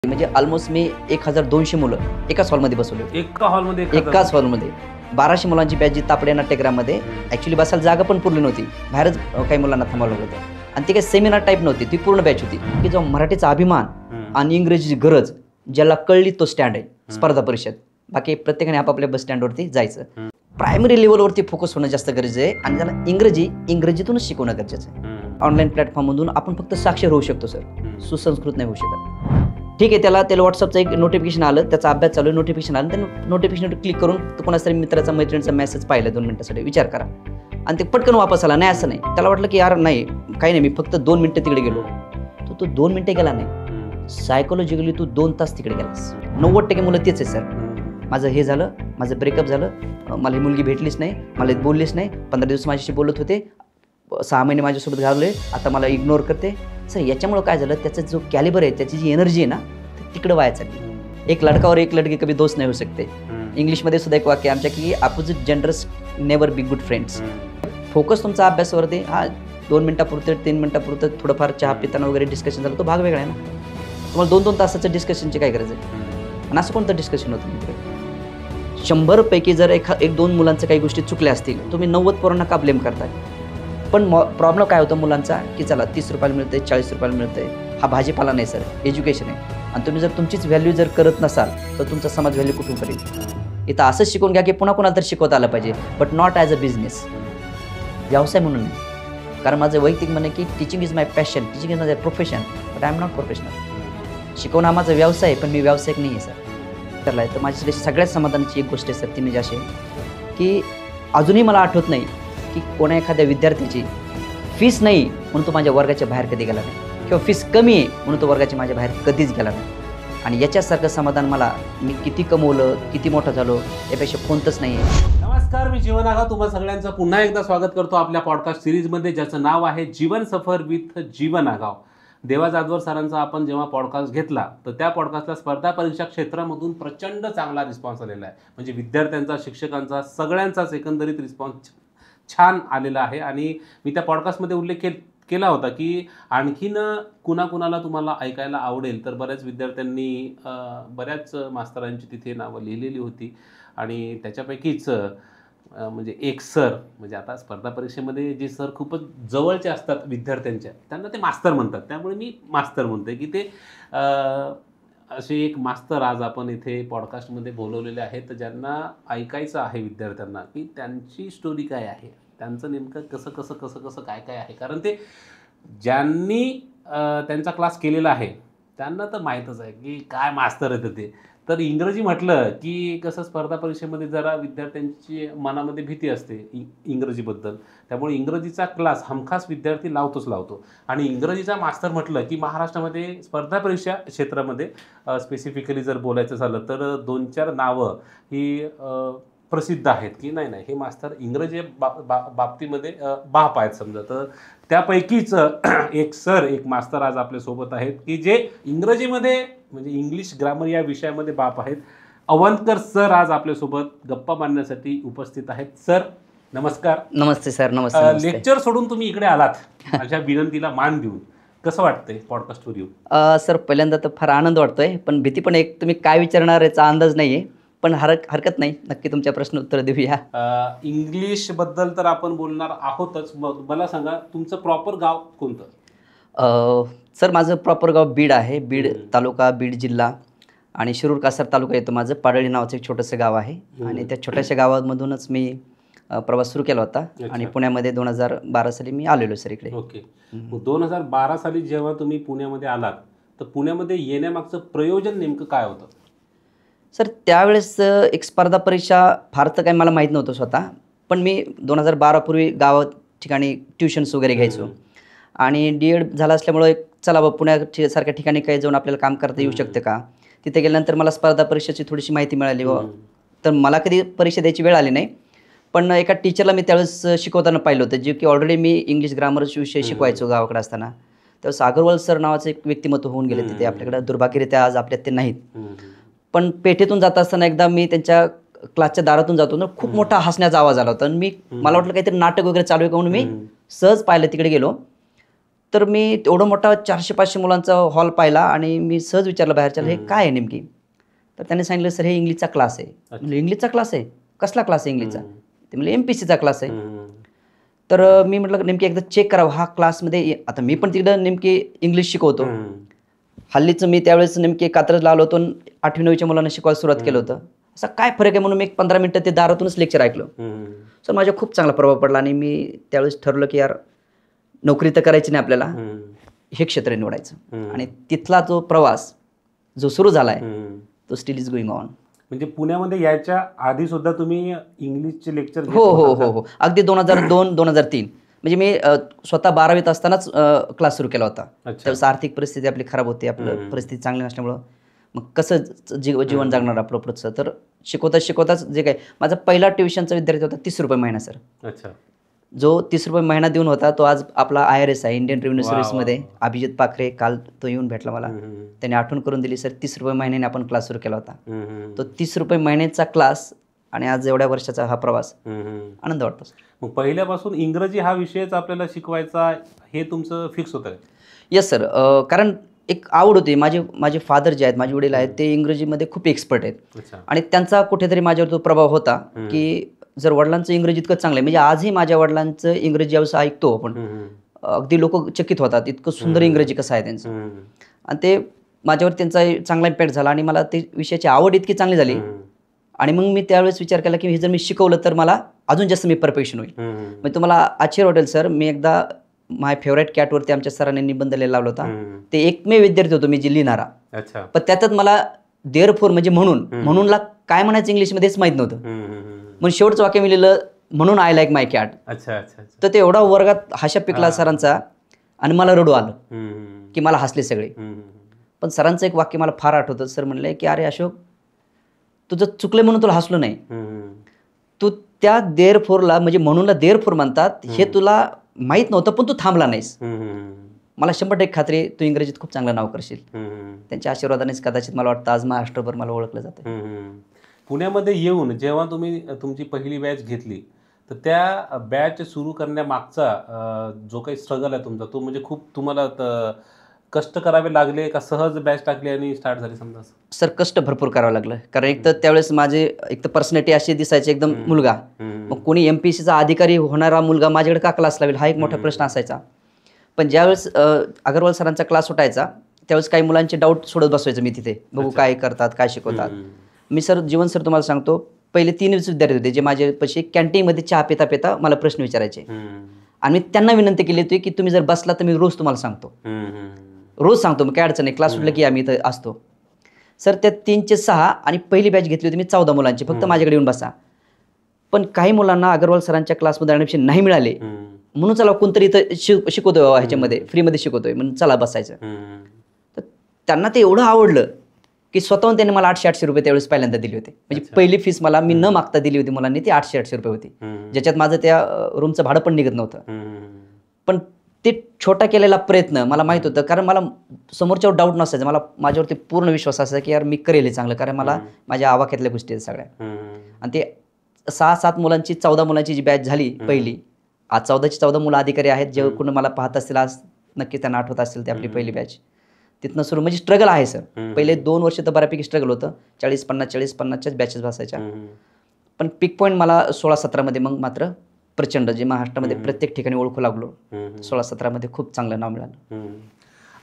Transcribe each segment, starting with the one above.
म्हणजे ऑलमोस्ट मी 1200 मुलं एकाच हॉलमध्ये बसवले. एकाच हॉलमध्ये 1200 मुलांची बॅच जी तापडे नाट्यगृहामध्ये ॲक्च्युली बसायला जागा पण पुरली नव्हती. बाहेरच काही मुलांना थांबवलं होतं. आणि ती काही सेमिनार टाईप नव्हती, ती पूर्ण बॅच होती की जो मराठीचा अभिमान आणि इंग्रजीची गरज ज्याला कळली तो स्टँड आहे स्पर्धा परिषद. बाकी प्रत्येकाने आपापल्या बस स्टँडवरती जायचं. प्रायमरी लेवलवरती फोकस होणं जास्त गरजेचं आहे आणि त्याला इंग्रजीतूनच शिकवणं गरजेचं आहे. ऑनलाईन प्लॅटफॉर्ममधून आपण फक्त साक्षर होऊ शकतो सर, सुसंस्कृत नाही होऊ शकत. ठीक आहे, त्याला व्हॉट्सअपचं एक नोटिफिकेशन आलं, त्याचा अभ्यास चालू आहे, नोटिफिकेशन आलं, त्या नोटिफिकेशनवर क्लिक करून तो कोणाचा मित्राचा मैत्रिणीचा मेसेज पाहिला 2 मिनिटासाठी, विचार करा. आणि ते पटकन वापस आला. नाही असं नाही, त्याला वाटलं की यार नाही काही नाही, मी फक्त 2 मिनिटं तिकडे गेलो. तो 2 मिनिटं गेला नाही, सायकोलॉजिकली तू 2 तास तिकडे गेलास. 90% मुलं तेच आहे सर. माझं हे झालं, माझं ब्रेकअप झालं, मला ही मुलगी भेटलीच नाही, मला बोललीच नाही, 15 दिवस माझ्याशी बोलत होते, 6 महिने माझ्यासोबत घालवले, आता मला इग्नोर करते. सर याच्यामुळं काय झालं, त्याचा जो कॅलिबर आहे, त्याची जी एनर्जी आहे ना, तिकडं वाया चालली. एक लडका और एक लडकी कभी दोस्त नाही होऊ शकते. इंग्लिशमध्ये सुद्धा एक वाक्य आमच्या की opposite genders never be good friends. Focus तुमचा अभ्यासावरती. हा 2 मिनिटापुरतं 3 मिनिटापुरतं थोडंफार चहा पिताना वगैरे डिस्कशन झालं, तो भाग वेगळा आहे ना. तुम्हाला 2-2 तासाचं डिस्कशनची काय गरज आहे? आणि असं कोणतं डिस्कशन होतं मित्र? 100 पैकी जर 1-2 मुलांचं काही गोष्टी चुकल्या असतील, तुम्ही 90 पोरांना का ब्लेम करताय? पण प्रॉब्लेम काय होतं मुलांचा की चला 30 रुपयाला मिळतंय, 40 रुपयाला मिळतंय, हा भाजीपाला नाही सर, एज्युकेशन आहे. आणि तुम्ही जर तुमचीच व्हॅल्यू जर करत नसाल तर तुमचा समाज व्हॅल्यू कुठून करेल? इथं असंच शिकून घ्या की पुन्हा कोणाला तर शिकवता आलं पाहिजे, but not as a business, व्यवसाय म्हणून नाही. कारण माझं वैयक्तिक म्हणणं की teaching is my passion, teaching is my profession, but I am not professional. शिकवणं हा माझा व्यवसाय आहे, पण मी व्यावसायिक नाही आहे सर. तर माझ्यासाठी सगळ्यात समाधानाची एक गोष्ट आहे सर, ती म्हणजे अशी की अजूनही मला आठवत नाही की कोणा एखाद्या विद्यार्थ्याची फीस नाही म्हणून तो माझ्या वर्गाच्या बाहेर कधी गेला नाही, किंवा फीस कमी आहे म्हणून तो वर्गाच्या माझ्या बाहेर कधीच गेला नाही. आणि याच्यासारखं समाधान मला मी किती कमवलं, किती मोठं झालो, यापेक्षा कोणतंच नाही आहे. नमस्कार, मी जीवन आगाव तुम्हा सगळ्यांचं पुन्हा एकदा स्वागत करतो आपल्या पॉडकास्ट सिरीजमध्ये, ज्याचं नाव आहे जीवन सफर विथ जीवन आगाव. देवा जाधवर सरांचा आपण जेव्हा पॉडकास्ट घेतला तर त्या पॉडकास्टला स्पर्धा परीक्षा क्षेत्रामधून प्रचंड चांगला रिस्पॉन्स आलेला आहे. म्हणजे विद्यार्थ्यांचा, शिक्षकांचा, सगळ्यांचाच एकंदरीत रिस्पॉन्स छान आलेला आहे. आणि मी त्या पॉडकास्टमध्ये उल्लेख केला होता की आणखीन कुणाकुणाला तुम्हाला ऐकायला आवडेल, तर बऱ्याच विद्यार्थ्यांनी बऱ्याच मास्तरांची तिथे नावं लिहिलेली होती. आणि त्याच्यापैकीच म्हणजे एक सर, म्हणजे आता स्पर्धा परीक्षेमध्ये जे सर खूपच जवळचे असतात विद्यार्थ्यांच्या, त्यांना ते मास्तर म्हणतात, त्यामुळे मी मास्तर म्हणते की ते असे एक मास्तर आज आपण इथे पॉडकास्टमध्ये बोलवलेले आहेत, ज्यांना ऐकायचं आहे विद्यार्थ्यांना की त्यांची स्टोरी काय आहे, त्यांचं नेमकं कसं काय आहे. कारण ते ज्यांनी त्यांचा क्लास केलेला आहे त्यांना तर माहीतच आहे की काय मास्तर येतं ते. तर इंग्रजी म्हटलं की कसं स्पर्धा परीक्षेमध्ये जरा विद्यार्थ्यांची मनामध्ये भीती असते इंग्रजीबद्दल, त्यामुळे इंग्रजीचा क्लास हमखास विद्यार्थी लावतो. आणि इंग्रजीचा मास्तर म्हटलं की महाराष्ट्रामध्ये स्पर्धा परीक्षा क्षेत्रामध्ये स्पेसिफिकली जर बोलायचं झालं तर 2-4 नावं ही प्रसिद्ध आहेत की नाही हे मास्तर इंग्रजी बाबतीमध्ये बाप आहेत समजा. तर त्यापैकीच एक मास्तर आज आपल्यासोबत आहेत की जे इंग्रजीमध्ये म्हणजे इंग्लिश ग्रामर या विषयामध्ये बाप आहेत. अवंतकर सर आज आपल्यासोबत गप्पा मारण्यासाठी उपस्थित आहेत. सर नमस्कार. नमस्ते सर. नमस्ते. लेक्चर सोडून तुम्ही इकडे आलात, माझ्या विनंतीला मान देऊन. कसं वाटतंय पॉडकास्टवर येऊन? सर पहिल्यांदा तर फार आनंद वाटतोय, पण भीती पण एक, तुम्ही काय विचारणार याचा अंदाज नाहीये, पण हरकत नाही, नक्की तुमच्या प्रश्न उत्तर देऊया. इंग्लिश बद्दल तर आपण बोलणार आहोतच. मला सांगा तुमचं प्रॉपर गाव कोणतं? सर माझं प्रॉपर गाव बीड आहे. बीड तालुका, बीड जिल्हा आणि शिरूर कासार तालुका येतो माझं. पाडळी नावाचं एक छोटंसं गाव आहे आणि त्या छोट्याशा गावामधूनच मी प्रवास सुरू केला होता. आणि पुण्यामध्ये 2012 साली मी आलेलो सर इकडे. ओके. 2012 साली जेव्हा तुम्ही पुण्यामध्ये आलात तर पुण्यामध्ये येण्यामागचं प्रयोजन नेमकं काय होतं? सर त्यावेळेस एक स्पर्धा परीक्षा फार तर काही मला माहीत नव्हतं स्वतः, पण मी 2012 पूर्वी गावात ठिकाणी ट्युशन्स वगैरे घ्यायचो. आणि DED झाला असल्यामुळं एक चला बा पुण्यासारख्या ठिकाणी काही जाऊन आपल्याला काम करता येऊ शकतं का. तिथे गेल्यानंतर मला स्पर्धा परीक्षेची थोडीशी माहिती मिळाली. तर मला कधी परीक्षा द्यायची वेळ आली नाही, पण एका टीचरला मी त्यावेळेस शिकवताना पाहिलं होतं, जे की ऑलरेडी मी इंग्लिश ग्रामरचे विषय शिकवायचो गावाकडे असताना. त्यावेळेस अग्रवाल सर नावाचं एक व्यक्तिमत्व होऊन गेले तिथे आपल्याकडे. दुर्भाग्यरित्या आज आपल्यात ते नाहीत. पण पेठेतून जात असताना एकदा मी त्यांच्या क्लासच्या दारातून जातो ना, खूप मोठा हसण्याचा आवाज आला होता. आणि मला वाटलं काहीतरी नाटक वगैरे चालू आहे का म्हणून मी सहज पाहिलं, तिकडे गेलो. तर मी एवढा मोठा 400-500 मुलांचा हॉल पाहिला आणि मी सहज विचारलं बाहेरच्याला, हे काय आहे नेमकी? तर त्यांनी सांगितलं, सर हे इंग्लिशचा क्लास आहे. म्हणजे इंग्लिशचा क्लास आहे? कसला क्लास आहे इंग्लिशचा? ते म्हणजे MPSCचा क्लास आहे. तर मी म्हटलं नेमकी एकदा चेक करावं हा क्लासमध्ये. आता मी पण तिकडं नेमकी इंग्लिश शिकवतो. हल्लीचं मी त्यावेळेस नेमके कात्रजला आलो होतो आणि 8वी-9वीच्या मुलांना शिकवायला सुरुवात केलं होतं. असा काय फरक आहे म्हणून मी 15 मिनिटं ते दारातूनच लेक्चर ऐकलं. सर माझ्या खूप चांगला प्रभाव पडला आणि मी त्यावेळेस ठरवलं की यार नोकरी तर करायची नाही आपल्याला, हे क्षेत्र निवडायचं. आणि तिथला जो प्रवास जो सुरू झाला आहे तो स्टील इज गोईंग ऑन. म्हणजे पुण्यामध्ये यायच्या आधी सुद्धा तुम्ही इंग्लिशचे लेक्चर? हो हो हो हो, अगदी 2002-2003. म्हणजे मी स्वतः 12वीत असतानाच क्लास सुरू केला होता. त्यावेळेस आर्थिक परिस्थिती आपली खराब होती, आपलं परिस्थिती चांगली नसल्यामुळं मग कसं जीवन जगणार आपलं पुढचं. तर शिकवताच जे काय माझा पहिला ट्युशनचा विद्यार्थी होता 30 रुपये महिना सर. अच्छा. जो 30 रुपये महिना देऊन होता तो आज आपला IRS आहे, इंडियन रेव्हेन्यू सर्व्हिसमध्ये. अभिजित पाखरे काल तो येऊन भेटला मला. त्याने आठवण करून दिली, सर 30 रुपये महिन्याने आपण क्लास सुरू केला होता. तो 30 रुपये महिन्याचा क्लास आणि आज एवढ्या वर्षाचा हा प्रवास, आनंद वाटतो. मग पहिल्यापासून इंग्रजी हा विषयच आपल्याला शिकवायचा हे तुमचं फिक्स होतं? येस सर, कारण एक आवड होती. माझे फादर जे आहेत, माझे वडील आहेत, ते इंग्रजीमध्ये खूप एक्सपर्ट आहेत. आणि त्यांचा कुठेतरी माझ्यावर तो प्रभाव होता की जर वडिलांचं इंग्रजी इतकं चांगलं आहे, म्हणजे आजही माझ्या वडिलांचं इंग्रजी ज्यावेळेस ऐकतो आपण अगदी लोक चकित होतात, इतकं सुंदर इंग्रजी कसं आहे त्यांचं. आणि ते माझ्यावर त्यांचा चांगला इम्पॅक्ट झाला आणि मला ते विषयाची आवड इतकी चांगली झाली. आणि मग मी त्यावेळेस विचार केला की हे जर मी शिकवलं तर मला अजून जास्त मी परफेक्शन होईल. मग तुम्हाला आश्चर्य वाटेल सर, मी एकदा माय फेवरेट कॅटवरती आमच्या सरांनी निबंध लिहिला होता. ते एकमेव विद्यार्थी होतो मी जे लिहिणारा. पण त्यातच मला देअरफोर म्हणजे म्हणूनला काय म्हणायचं इंग्लिशमध्येच माहीत नव्हतं. म्हणून शेवटचं वाक्य मी लिहिलं, म्हणून आय लाईक माय कॅट. तर ते एवढा वर्गात हाशा पिकला सरांचा आणि मला रडू आलं की मला हसले सगळे. पण सरांचं एक वाक्य मला फार आठवतं. सर म्हणले की अरे अशोक, तुझं चुकलं म्हणून तुला हसलो नाही, तू त्या देअरफोरला म्हणजे म्हणूनला देअरफोर म्हणतात हे तुला माहीत नव्हतं पण तू थांबला नाहीस. मला 100% खात्री आहे तू इंग्रजीत खूप चांगलं नाव करशील. त्यांच्या आशीर्वादानेच कदाचित मला वाटतं आज महाराष्ट्रभर मला ओळखलं जातं. पुण्यामध्ये येऊन जेव्हा तुम्ही तुमची पहिली बॅच घेतली तर त्या बॅच सुरू करण्यामागचा जो काही स्ट्रगल आहे तुमचा, तो म्हणजे खूप तुम्हाला कष्ट करावे लागले का सहज बॅच टाकली आणि स्टार्ट झाली समजा? सर कष्ट भरपूर करावं लागलं, कारण एक तर त्यावेळेस माझे एक तर पर्सनॅलिटी अशी दिसायची एकदम मुलगा. मग कोणी MPSCचा अधिकारी होणारा मुलगा माझ्याकडे का क्लास लावेल हा एक मोठा प्रश्न असायचा. पण ज्यावेळेस अगरवाल सरांचा क्लास सुटायचा त्यावेळेस काही मुलांचे डाऊट सोडत बसवायचं मी तिथे, बघू काय करतात काय शिकवतात. मी सर जीवन सर तुम्हाला सांगतो, पहिले 3 विद्यार्थी होते जे माझ्यापाशी कॅन्टीनमध्ये चहा पिता पिता मला प्रश्न विचारायचे. आणि मी त्यांना विनंती केली होती की तुम्ही जर बसला तर मी रोज तुम्हाला सांगतो, रोज सांगतो, मग काय अडचण नाही, क्लास सुटलं की आम्ही इथं असतो. सर त्या 3चे 6 आणि पहिली बॅच घेतली होती मी 14 मुलांची, फक्त माझ्याकडे येऊन बसा. पण काही मुलांना अगरवाल सरांच्या क्लासमध्ये ॲडमिशन नाही मिळाले म्हणून चला कोणतरी इथं शिकवतोय ह्याच्यामध्ये फ्रीमध्ये शिकवतोय म्हणून चला बसायचं. तर त्यांना ते एवढं आवडलं की स्वतःहून त्यांनी मला 800 रुपये त्यावेळेस पहिल्यांदा दिले होते. म्हणजे पहिली फीस मला मी न मागता दिली होती मुलांनी, ती 800 रुपये होती, ज्याच्यात माझं त्या रूमचं भाडं पण निघत नव्हतं. पण ते छोटा केलेला प्रयत्न मला माहीत होतं, कारण मला समोरच्यावर डाऊट नसायचं, मला माझ्यावरती पूर्ण विश्वास असायचा की यार मी करेल हे चांगलं, कारण मला माझ्या आवाक्यातल्या गोष्टी आहेत सगळ्या. आणि ते 6-7 मुलांची 14 मुलांची जी बॅच झाली पहिली, आज 14ची 14 मुलं अधिकारी आहेत, जे कोणी मला पाहत असतील आज नक्की त्यांना आठवत असेल ते आपली पहिली बॅच. तिथनं सुरू म्हणजे स्ट्रगल आहे सर. पहिले 2 वर्ष तर बऱ्यापैकी स्ट्रगल होतं, 40-50-40-50च्याच बॅचेस बसायच्या. पण पिक पॉईंट मला 16-17 मध्ये मग मात्र प्रचंड, जे महाराष्ट्रामध्ये प्रत्येक ठिकाणी ओळखू लागलो, 16-17 मध्ये खूप चांगलं नाव मिळालं.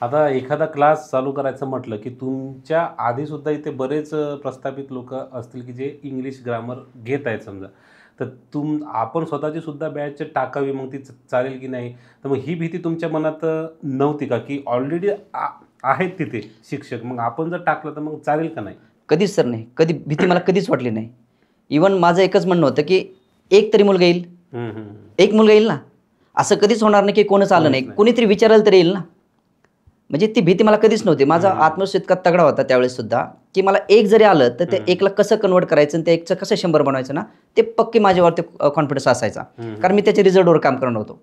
आता एखादा क्लास चालू करायचं म्हटलं की तुमच्या आधी सुद्धा इथे बरेच प्रस्थापित लोक असतील की जे इंग्लिश ग्रामर घेत आहेत समजा, तर आपण स्वतःची सुद्धा बॅच टाकावी, मग ती चालेल की नाही? तर मग ही भीती तुमच्या मनात नव्हती का की ऑलरेडी आहेत तिथे शिक्षक, मग आपण जर टाकलं तर मग चालेल का नाही? कधीच सर नाही, कधी भीती मला कधीच वाटली नाही. इवन माझं एकच म्हणणं होतं की एक तरी मुलगा येईल, एक मुलगा येईल ना, असं कधीच होणार नाही की कोणच आलं नाही, कोणीतरी विचारायला तरी येईल ना. म्हणजे ती भीती मला कधीच नव्हती. माझा आत्मविश्वास इतका तगडा होता त्यावेळेस सुद्धा की मला एक जरी आलं तर त्या एकला कसं कन्वर्ट करायचं आणि त्या एकचं कसं 100 बनवायचं ना, ते पक्की माझ्यावरती कॉन्फिडन्स असायचा, कारण मी त्याच्या रिझल्टवर काम करणार होतो.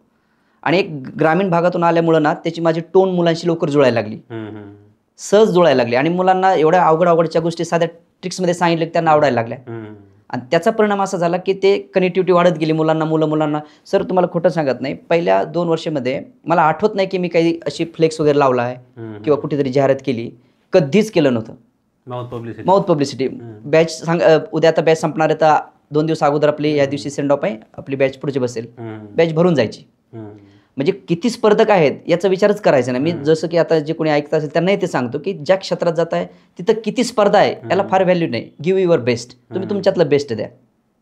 आणि एक ग्रामीण भागातून आल्यामुळं ना त्याची माझी टोन मुलांशी लवकर जुळायला लागली, सहज जुळायला लागली. आणि मुलांना एवढ्या अवघडच्या गोष्टी साध्या ट्रिक्समध्ये सांगितलं की त्यांना आवडायला लागल्या. आणि त्याचा परिणाम असा झाला की ते कनेक्टिव्हिटी वाढत गेली मुलांना. सर तुम्हाला खोटं सांगत नाही, पहिल्या 2 वर्षामध्ये मला आठवत नाही की मी काही अशी फ्लेक्स वगैरे लावला आहे किंवा कुठेतरी जाहिरात केली, कधीच केलं नव्हतं. Mouth publicity. बॅच उद्या आता बॅच संपणार आहे तर 2 दिवस अगोदर आपली या दिवशी सेंड ऑफ आहे, आपली बॅच पुढची बसेल, बॅच भरून जायची. म्हणजे किती स्पर्धक आहेत याचा विचारच करायचा नाही. मी जसं की आता जे कोणी ऐकत असेल त्यांनाही ते सांगतो की ज्या क्षेत्रात जात आहे तिथं किती स्पर्धा आहे याला फार व्हॅल्यू नाही. गिव्ह युअर बेस्ट, तुम्ही तुमच्यातलं बेस्ट द्या,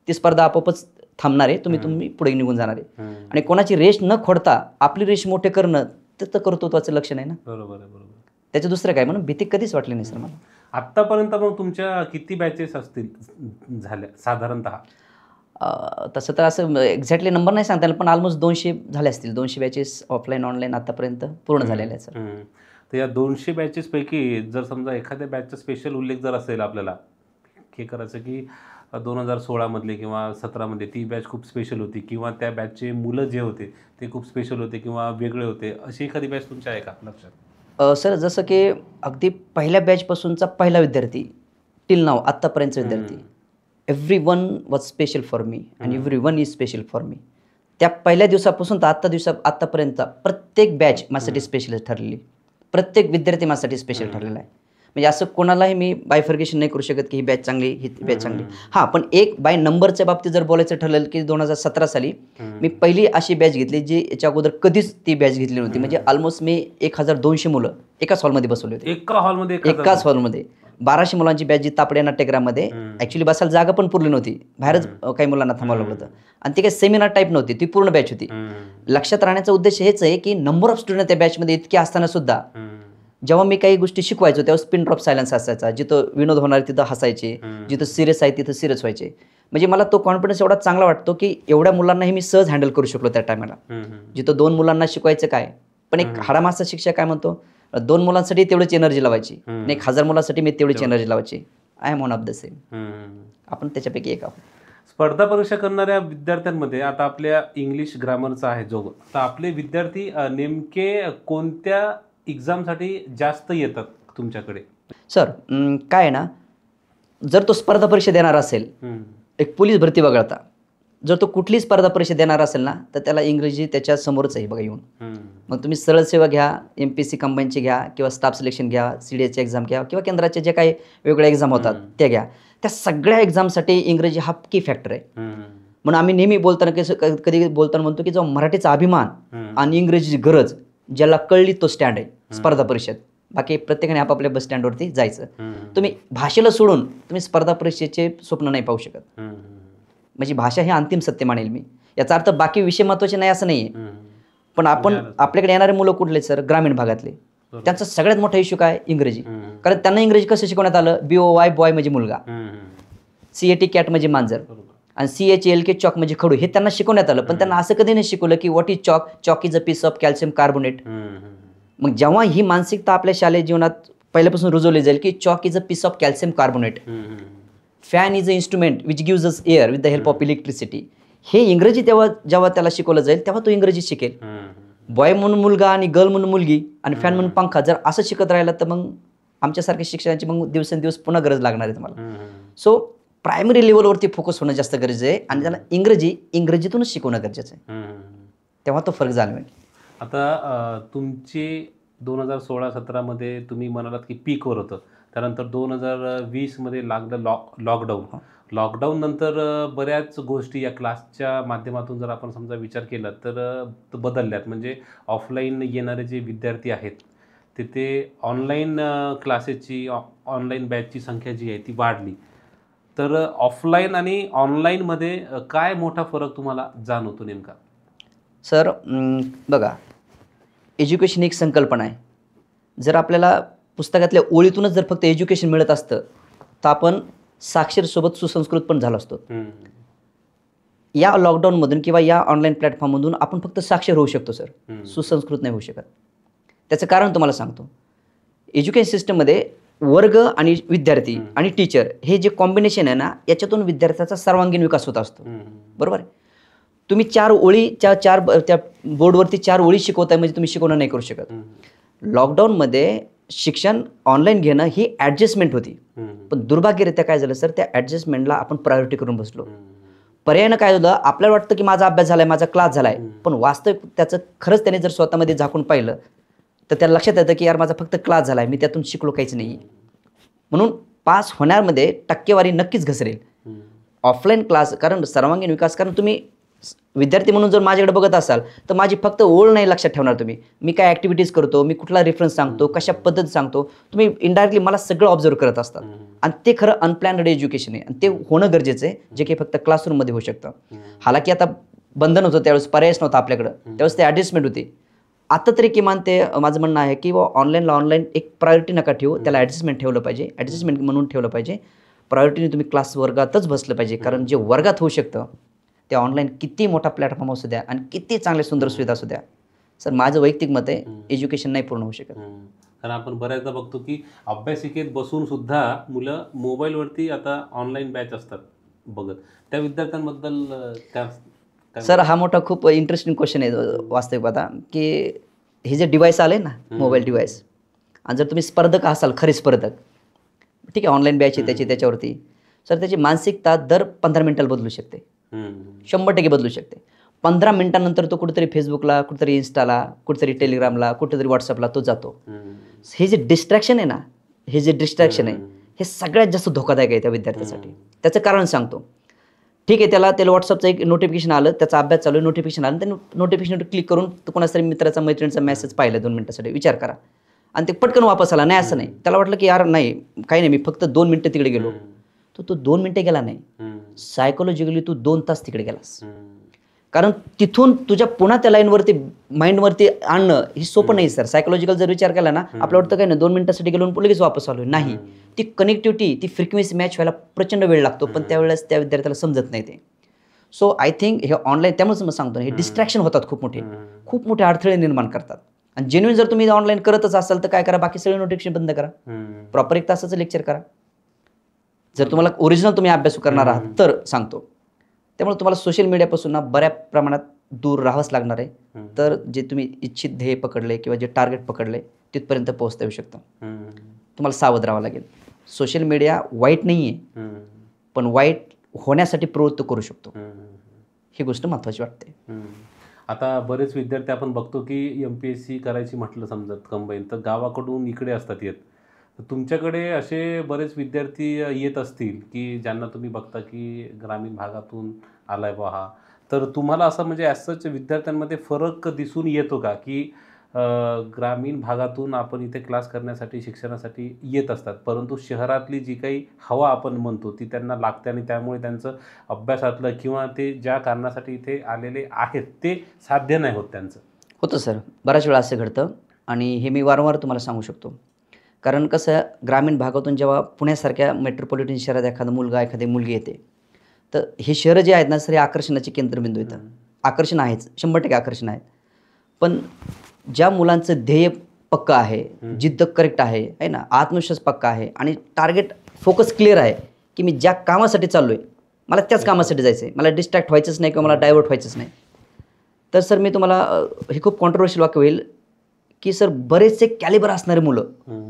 ती स्पर्धा आपोआपच थांबणार आहे, तुम्ही पुढे निघून जाणार आहे. आणि कोणाची रेष न खोडता आपली रेष मोठे करणं तर कर्तृत्वाचं लक्षण आहे ना. बरोबर. त्याचं दुसरं काय म्हणून भीती कधीच वाटली नाही सर मला. आत्तापर्यंत मग तुमच्या किती बॅचेस असतील झाल्या साधारणतः? तसं तर असं एक्झॅक्टली नंबर नाही सांगता येईल, पण ऑलमोस्ट 200 झाले असतील. 200 बॅचेस ऑफलाईन ऑनलाईन आतापर्यंत पूर्ण झालेल्या आहेत सर. तर या 200 बॅचेस पैकी जर समजा एखाद्या बॅचचा स्पेशल उल्लेख जर असेल आपल्याला हे करायचं की 2016 मधले किंवा 17 मध्ये ती बॅच खूप स्पेशल होती, किंवा त्या बॅचचे मुलं जे होते ते खूप स्पेशल होते किंवा वेगळे होते, अशी एखादी बॅच तुमच्या आहे का लक्षात? सर जसं की अगदी पहिल्या बॅचपासूनचा पहिला विद्यार्थी टिल नाव आत्तापर्यंतचा विद्यार्थी, everyone was special for me आणि everyone is special for me. त्या पहिल्या दिवसापासून तर आत्तापर्यंत प्रत्येक बॅच माझ्यासाठी स्पेशल ठरलेली, प्रत्येक विद्यार्थी माझ्यासाठी स्पेशल ठरलेला आहे. म्हणजे असं कोणालाही मी बायफर्गेशन नाही करू शकत की ही बॅच चांगली, ही बॅच चांगली. हां, पण एक बाय नंबरच्या बाबतीत जर बोलायचं ठरलं की 2017 साली मी पहिली अशी बॅच घेतली जी याच्या अगोदर कधीच ती बॅच घेतली नव्हती. म्हणजे ऑलमोस्ट मी 1200 मुलं एकाच हॉलमध्ये बसवले होते. एकाच हॉलमध्ये 1200 मुलांची बॅच जी तापडे नाट्यगृहामध्ये. ॲक्च्युली बसायला जागा पण पुरली नव्हती, बाहेरच काही मुलांना थांबावं होतं. आणि ती काही सेमिनार टाईप नव्हती, ती पूर्ण बॅच होती. लक्षात राहण्याचा उद्देश हेच आहे की नंबर ऑफ स्टुडंट त्या बॅचमध्ये इतके असताना सुद्धा जेव्हा मी काही गोष्टी शिकवायचो तेव्हा स्पिन ड्रॉप सायलन्स असायचा. जिथं विनोद होणार तिथं हसायचे, जिथं सिरियस आहे तिथं सिरियस व्हायचे. म्हणजे मला तो कॉन्फिडन्स एवढा चांगला वाटतो की एवढ्या मुलांनाही मी सहज हँडल करू शकलो त्या टायमाला. जिथं 2 मुलांना शिकवायचं काय, पण एक हाडामासा शिक्षक काय म्हणतो, 2 मुलांसाठी तेवढीच एनर्जी लावायची आणि 1000 मुलांसाठी मी तेवढीच एनर्जी लावायची. I am one of the same. आपण त्याच्यापैकी एक आहोत. स्पर्धा परीक्षा करणाऱ्या विद्यार्थ्यांमध्ये आता आपल्या इंग्लिश ग्रामरचा आहे जोग, तर आपले विद्यार्थी नेमके कोणत्या एक्झामसाठी जास्त येतात तुमच्याकडे? सर काय आहे ना, जर तो स्पर्धा परीक्षा देणार असेल, एक पोलीस भरती वगळता जर तो कुठली स्पर्धा परीक्षा देणार असेल ना, तर त्याला इंग्रजी त्याच्या समोरच आहे बघा येऊन. मग तुम्ही सरळ सेवा घ्या, MPSC कंबाईनची घ्या किंवा स्टाफ सिलेक्शन घ्या, CDSची एक्झाम घ्या किंवा केंद्राचे जे काही वेगळ्या एक्झाम होतात त्या घ्या, त्या सगळ्या एक्झामसाठी इंग्रजी हा की फॅक्टर आहे. म्हणून आम्ही नेहमी बोलताना कधी बोलताना म्हणतो की जो मराठीचा अभिमान आणि इंग्रजीची गरज ज्याला कळली तो स्टँड आहे स्पर्धा परीक्षेत. बाकी प्रत्येकाने आपापल्या बस स्टँडवरती जायचं. तुम्ही भाषेला सोडून तुम्ही स्पर्धा परीक्षेचे स्वप्न नाही पाहू शकत. म्हणजे भाषा हे अंतिम सत्य मानेल मी. याचा अर्थ बाकी विषय महत्त्वाचे नाही असं नाही आहे, पण आपण आपल्याकडे येणारे मुलं कुठले सर, ग्रामीण भागातले, त्यांचा सगळ्यात मोठा इश्यू काय, इंग्रजी. कारण त्यांना इंग्रजी कसं शिकवण्यात आलं, BOY बॉय म्हणजे मुलगा, CAT कॅट म्हणजे मांजर आणि CHALK चॉक म्हणजे खडू, हे त्यांना शिकवण्यात आलं. पण त्यांना असं कधी नाही शिकवलं की what is chalk, chalk is a piece of calcium carbonate. मग जेव्हा ही मानसिकता आपल्या शालेय जीवनात पहिल्यापासून रुजवली जाईल की chalk is a piece of calcium carbonate, fan is a instrument which gives us air with the help of electricity, हे इंग्रजी जेव्हा त्याला शिकवलं जाईल तेव्हा तो इंग्रजी शिकेल. बॉय म्हणून मुलगा आणि गर्ल म्हणून मुलगी आणि फॅन म्हणून पंखा जर असं शिकत राहिलं तर मग आमच्यासारख्या शिक्षणाची मग दिवसेंदिवस पुन्हा गरज लागणार आहे तुम्हाला. सो प्रायमरी लेवलवरती फोकस होणं जास्त गरजेचं आहे आणि त्याला इंग्रजीतूनच शिकवणं गरजेचं आहे, तेव्हा तो फरक जाणवेल. आता तुमची 2016-17 मध्ये तुम्ही म्हणालात की पीकवर होतं, त्यानंतर 2020 मध्ये लागलं लॉकडाऊन. लॉकडाऊन नंतर बऱ्याच गोष्टी या क्लासच्या माध्यमातून जर आपण समजा विचार केला तर बदलल्यात. म्हणजे ऑफलाईन येणारे जे विद्यार्थी आहेत तिथे ऑनलाईन क्लासेसची ऑनलाईन बॅचची संख्या जी आहे ती वाढली. तर ऑफलाईन आणि ऑनलाईनमध्ये काय मोठा फरक तुम्हाला जाणवतो नेमका? सर बघा, एज्युकेशन एक संकल्पना आहे. जर आपल्याला पुस्तकातल्या ओळीतूनच जर फक्त एज्युकेशन मिळत असतं तर आपण साक्षरसोबत सुसंस्कृत पण झालो असतो. या लॉकडाऊनमधून किंवा या ऑनलाईन प्लॅटफॉर्ममधून आपण फक्त साक्षर होऊ शकतो सर, सुसंस्कृत नाही होऊ शकत. त्याचं कारण तुम्हाला सांगतो. एज्युकेशन सिस्टममध्ये वर्ग आणि विद्यार्थी आणि टीचर हे जे कॉम्बिनेशन आहे ना, याच्यातून विद्यार्थ्याचा सर्वांगीण विकास होत असतो. बरोबर आहे. तुम्ही 4 ओळी त्या बोर्डवरती 4 ओळी शिकवताय म्हणजे तुम्ही शिकवणं नाही करू शकत. लॉकडाऊनमध्ये शिक्षण ऑनलाईन घेणं ही ॲडजस्टमेंट होती. पण दुर्भाग्यरित्या काय झालं सर, त्या ॲडजस्टमेंटला आपण प्रायोरिटी करून बसलो. पर्यायानं काय झालं, आपल्याला वाटतं की माझा अभ्यास झालाय, माझा क्लास झालाय, पण वास्तविक त्याचं खरंच त्याने जर स्वतःमध्ये झाकून पाहिलं तर त्याला लक्षात येतं की यार माझा फक्त क्लास झालाय, मी त्यातून शिकलो काहीच नाही. म्हणून पास होण्यामध्ये टक्केवारी नक्कीच घसरेल. ऑफलाईन क्लास, कारण सर्वांगीण विकास, कारण तुम्ही विद्यार्थी म्हणून जर माझ्याकडे बघत असाल तर माझी फक्त ओळ नाही लक्षात ठेवणार तुम्ही, मी काय ॲक्टिव्हिटीज करतो, मी कुठला रेफरन्स सांगतो, कशा पद्धत सांगतो, तुम्ही इनडायरेक्टली मला सगळं ऑब्झर्व करत असतात. आणि ते खरं अनप्लॅन्ड एज्युकेशन आहे आणि ते होणं गरजेचं आहे, जे की फक्त क्लासरूममध्ये होऊ शकतं. हालाकी आता बंधन होतं, त्यावेळेस पर्यायच नव्हता आपल्याकडं, त्यावेळेस ते ॲडजस्टमेंट होती. आता तरी किमान ते माझं म्हणणं आहे की ऑनलाईनला ऑनलाईन एक प्रायोरिटी नका ठेवू, त्याला ॲडजस्टमेंट ठेवलं पाहिजे, ॲडजस्टमेंट म्हणून ठेवलं पाहिजे. प्रायोरिटीने तुम्ही क्लास वर्गातच बसलं पाहिजे, कारण जे वर्गात होऊ शकतं ते ऑनलाईन किती मोठा प्लॅटफॉर्म असू द्या आणि किती चांगले सुंदर सुविधा असू द्या, सर माझं वैयक्तिक मत आहे एज्युकेशन नाही पूर्ण होऊ शकत. कारण आपण बऱ्याचदा बघतो की अभ्यासिकेत बसून सुद्धा मुलं मोबाईलवरती आता ऑनलाईन बॅच असतात बघत, त्या विद्यार्थ्यांबद्दल काय सर हा मोठा खूप इंटरेस्टिंग क्वेश्चन आहे वास्तविक आता, की हे जे डिव्हाइस आले ना मोबाईल डिव्हाइस, आणि जर तुम्ही स्पर्धक असाल, खरे स्पर्धक, ठीक आहे ऑनलाईन बॅच आहे त्याची, त्याच्यावरती सर त्याची मानसिकता दर 15 मिनिटाला बदलू शकते, 100% बदलू शकते. 15 मिनिटानंतर तो कुठेतरी फेसबुकला, कुठेतरी इन्स्टाला, कुठेतरी टेलिग्रामला, कुठेतरी व्हॉट्सअपला तो जातो. हे जे डिस्ट्रॅक्शन आहे ना, हे जे डिस्ट्रॅक्शन आहे हे सगळ्यात जास्त धोकादायक आहे त्या विद्यार्थ्यासाठी. त्याचं कारण सांगतो. ठीक आहे, त्याला व्हॉट्सअपचं एक नोटिफिकेशन आलं, त्याचा अभ्यास चालू आहे, नोटिफिकेशन आलं, त्या नोटिफिकेशनवर क्लिक करून तो कोणाचा तरी मित्राचा, मैत्रिणीचा मेसेज पाहिला 2 मिनिटासाठी, विचार करा, आणि ते पटकन वापस आला. नाही असं नाही, त्याला वाटलं की यार नाही काही नाही, मी फक्त 2 मिनिटं तिकडे गेलो. तो 2 मिनिटं गेला नाही, सायकोलॉजिकली तू 2 तास तिकडे गेलास. कारण तिथून तुझ्या पुन्हा त्या लाईनवरती, माइंडवरती आणणं हे सोपं नाही सर. सायकोलॉजिकल जर विचार केला ना, आपल्याला वाटतं काय नाही 2 मिनिटासाठी गेलो आणि लगेच वापस आलो, नाही. ती कनेक्टिव्हिटी, ती फ्रिक्वेन्सी मॅच व्हायला प्रचंड वेळ लागतो, पण त्यावेळेस त्या विद्यार्थ्याला समजत नाही ते. सो आय थिंक हे ऑनलाईन, त्यामुळेच मी सांगतो हे डिस्ट्रॅक्शन होतात, खूप मोठे अडथळे निर्माण करतात. आणि जेन्युइन जर तुम्ही ऑनलाईन करतच असाल तर काय करा, बाकी सगळे नोटिफिकेशन बंद करा, प्रॉपर 1 तासाचं लेक्चर करा. जर तुम्हाला ओरिजिनल तुम्ही अभ्यास करणार आहात तर सांगतो. त्यामुळे तुम्हाला सोशल मीडियापासून ना बऱ्या प्रमाणात दूर राहावंच लागणार आहे. तर जे तुम्ही इच्छित ध्येय पकडले किंवा जे टार्गेट पकडले तिथपर्यंत पोहोचता येऊ शकतं. तुम्हाला सावध राहावं लागेल. सोशल मीडिया वाईट नाही आहे, पण वाईट होण्यासाठी प्रवृत्त करू शकतो, ही गोष्ट महत्त्वाची वाटते. आता बरेच विद्यार्थी आपण बघतो की MPSC करायची म्हटलं समजत कंबाईन तर गावाकडून इकडे असतात येत. तुमच्याकडे असे बरेच विद्यार्थी येत असतील की ज्यांना तुम्ही बघता की ग्रामीण भागातून आलाय बा हा, तर तुम्हाला असं म्हणजे असंच विद्यार्थ्यांमध्ये फरक दिसून येतो का की ग्रामीण भागातून आपण इथे क्लास करण्यासाठी, शिक्षणासाठी येत असतात, परंतु शहरातली जी काही हवा आपण म्हणतो ती त्यांना लागते आणि त्यामुळे त्यांचं अभ्यासातलं किंवा ते ज्या कारणासाठी इथे आलेले आहेत ते साध्य नाही होत त्यांचं? होतं सर, बऱ्याच वेळा असं घडतं आणि हे मी वारंवार तुम्हाला सांगू शकतो. कारण कसं, ग्रामीण भागातून जेव्हा पुण्यासारख्या मेट्रोपॉलिटन शहरात एखादा मुलगा, एखादी मुलगी येते, तर हे शहरं जे आहेत ना सर, हे आकर्षणाचे केंद्रबिंदू येतं. आकर्षण आहेच, 100% आकर्षण आहेत. पण ज्या मुलांचं ध्येय पक्का आहे, जिद्द करेक्ट आहे ना, आत्मविश्वास पक्का आहे आणि टार्गेट फोकस क्लिअर आहे की मी ज्या कामासाठी चाललो आहे मला त्याच कामासाठी जायचं आहे, मला डिस्ट्रॅक्ट व्हायचंच नाही किंवा मला डायव्हर्ट व्हायचंच नाही, तर सर मी तुम्हाला हे खूप कॉन्ट्रोवर्शियल वाक्य होईल की सर बरेचसे कॅलिबर असणारे मुलं,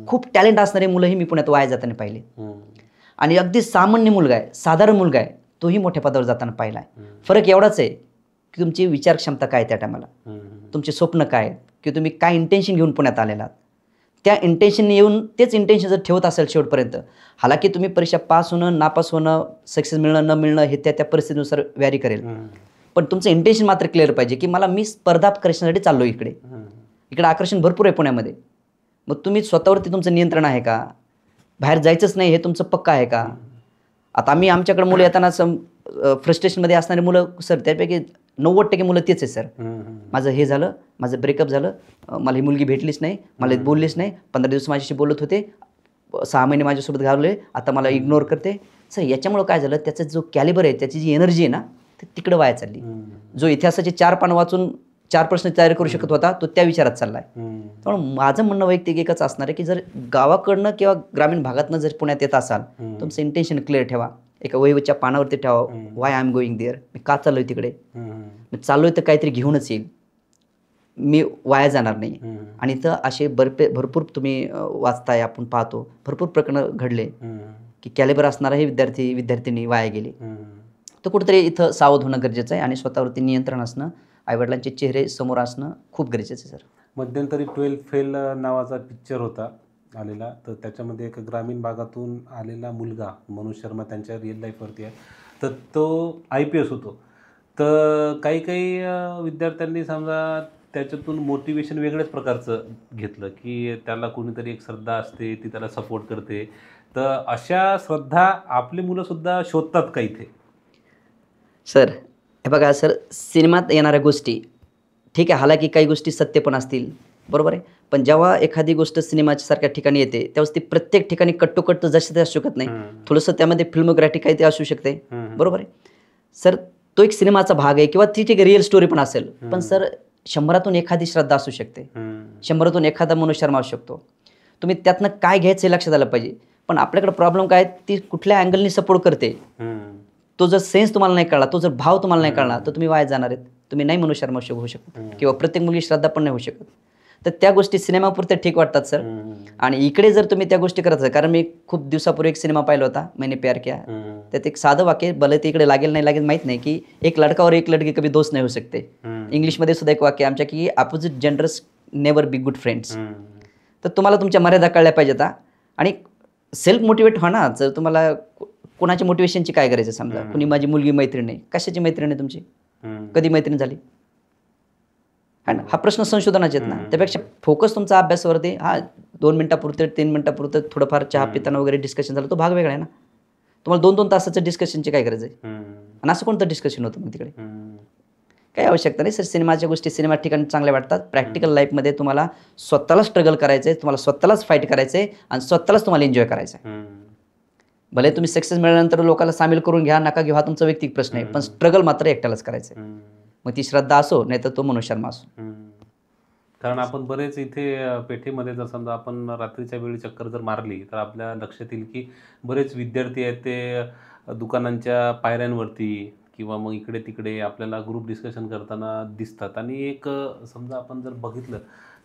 खूप टॅलेंट असणारे मुलंही मी पुण्यात वाया जाताना पाहिले. आणि अगदी सामान्य मुलगा आहे, साधारण मुलगा आहे, तोही मोठ्या पदावर जाताना पाहिला आहे. फरक एवढाच आहे की तुमची विचार क्षमता काय त्या टायमाला, तुमचे स्वप्न काय, की तुम्ही काय इंटेन्शन घेऊन पुण्यात आलेला आहात. त्या इंटेन्शनने येऊन तेच इंटेन्शन जर ठेवत असेल शेवटपर्यंत, हालाकी तुम्ही परीक्षा पास होणं, नापास होणं, सक्सेस मिळणं, न मिळणं हे त्या परिस्थितीनुसार व्हॅरी करेल, पण तुमचं इंटेन्शन मात्र क्लिअर पाहिजे की मला मी स्पर्धा करण्यासाठी चाललो इकडे आकर्षण भरपूर आहे पुण्यामध्ये. मग तुम्ही स्वतःवरती तुमचं नियंत्रण आहे का, बाहेर जायचंच नाही हे तुमचं पक्का आहे का? आता आम्ही आमच्याकडे मुलं येताना फ्रस्ट्रेशनमध्ये असणारे मुलं सर, त्यापैकी 90% मुलं तेच आहे सर. माझं हे झालं, माझं ब्रेकअप झालं, मला ही मुलगी भेटलीच नाही, मला बोललीच नाही, 15 दिवस माझ्याशी बोलत होते, 6 महिने माझ्यासोबत घालवले, आता मला इग्नोर करते. सर याच्यामुळं काय झालं, त्याचं जो कॅलिबर आहे, त्याची जी एनर्जी आहे ना, ती तिकडं वाया चालली. जो इतिहासाचे 4 पान वाचून 4 प्रश्न तयार करू शकत होता तो त्या विचारात चाललाय. त्यामुळे माझं म्हणणं वैयक्तिक एकच असणार आहे की जर गावाकडनं किंवा ग्रामीण भागातनं जर पुण्यात येत असाल, तुमचं इंटेन्शन क्लिअर ठेवा, एका वहीच्या पानावरती ठेवा, why I am going there, मी का चाललोय तिकडे, मी चाललोय तर काहीतरी घेऊनच येईल, मी वाया जाणार नाही. आणि इथं असे भरपूर तुम्ही वाचताय, आपण पाहतो भरपूर प्रकरणं घडले की कॅलिबर असणाराही विद्यार्थिनी वाया गेली. तर कुठेतरी इथं सावध होणं गरजेचं आहे आणि स्वतःवरती नियंत्रण असणं, आईवडिलांचे चेहरे समोर असणं खूप गरजेचं आहे सर. मध्यंतरी 12 फेल नावाचा पिक्चर होता आलेला, तर त्याच्यामध्ये एक ग्रामीण भागातून आलेला मुलगा मनोज शर्मा त्यांच्या रिअल लाईफवरती आहे, तर तो IPS होतो. तर काही काही विद्यार्थ्यांनी समजा त्याच्यातून मोटिवेशन वेगळ्याच प्रकारचं घेतलं, की त्याला कोणीतरी एक श्रद्धा असते, ती त्याला सपोर्ट करते. तर अशा श्रद्धा आपली मुलंसुद्धा शोधतात का इथे? सर हे बघा सर, सिनेमात येणाऱ्या गोष्टी ठीक आहे, हालाकी काही गोष्टी सत्य पण असतील, बरोबर आहे. पण जेव्हा एखादी गोष्ट सिनेमाच्या सारख्या ठिकाणी येते त्यावेळेस ती प्रत्येक ठिकाणी कट्टोकट्ट जशी ते असू शकत नाही. थोडंसं त्यामध्ये फिल्मोग्राफी काही ते असू शकते, बरोबर आहे सर. तो एक सिनेमाचा भाग आहे किंवा ती एक रिअल स्टोरी पण असेल. पण सर 100तून एखादी श्रद्धा असू शकते, 100तून एखादा मनोज शर्मा असू शकतो. तुम्ही त्यातनं काय घ्यायचं हे लक्षात आलं पाहिजे. पण आपल्याकडे प्रॉब्लेम काय, ती कुठल्या अँगलनी सपोर्ट करते, तो जर सेन्स तुम्हाला नाही कळला, तो जर भाव तुम्हाला नाही कळला, तर तुम्ही वाया जाणार आहेत. तुम्ही नाही मनोज शर्मा होऊ शकत किंवा प्रत्येक मुली श्रद्धा पण नाही होऊ शकत. तर त्या गोष्टी सिनेमापुरत्या ठीक वाटतात सर. आणि इकडे जर तुम्ही त्या गोष्टी करत असाल, कारण मी खूप दिवसापूर्वी एक सिनेमा पाहिला होता, मैंने प्यार किया. त्यात एक साधं वाक्य, भले ते इकडे लागेल नाही लागेल माहीत नाही, की एक लडका और एक लडकी कभी दोस्त नाही होऊ शकते. इंग्लिशमध्ये सुद्धा एक वाक्य आमच्या, की opposite genders never be good friends. तर तुम्हाला तुमच्या मर्यादा कळल्या पाहिजेत. आणि सेल्फ मोटिवेट व्हा ना. जर तुम्हाला कोणाच्या मोटिवेशनची काय करायचं, समजा कुणी माझी मुलगी मैत्रीण आहे, कशाची मैत्रीण आहे तुमची, कधी मैत्रीण झाली, हा प्रश्न संशोधनाचे आहेत ना. त्यापेक्षा फोकस तुमचा अभ्यासावरती. 2 मिनिटापुरते 3 मिनिटापुरते थोडंफार चहा पिताना वगैरे डिस्कशन झालं, तो भाग वेगळा आहे ना. तुम्हाला 2-2 तासाचं डिस्कशनची काय गरज आहे. आणि असं कोणतं डिस्कशन होतं मग तिकडे, काही आवश्यकता नाही सर. सिनेमाच्या गोष्टी सिनेमा ठिकाणी चांगल्या वाटतात. प्रॅक्टिकल लाईफमध्ये तुम्हाला स्वतःला स्ट्रगल करायचं आहे, तुम्हाला स्वतःलाच फाईट करायचं आहे आणि स्वतःलाच तुम्हाला एन्जॉय करायचं आहे. भले तुम्ही सक्सेस मिळाल्यानंतर लोकांना सामील करून घ्या, नका घेऊ, हा तुमचा वैयक्तिक प्रश्न आहे. पण स्ट्रगल मात्र एकट्यालाच करायचं आहे. मग ती श्रद्धा असो नाही तर तो मनोज शर्मा असो. कारण आपण बरेच इथे पेठेमध्ये जर समजा आपण रात्रीच्या वेळी चक्कर जर मारली तर आपल्या लक्षात येईल की बरेच विद्यार्थी आहेत ते दुकानांच्या पायऱ्यांवरती किंवा मग इकडे तिकडे आपल्याला ग्रुप डिस्कशन करताना दिसतात. आणि एक समजा आपण जर बघितलं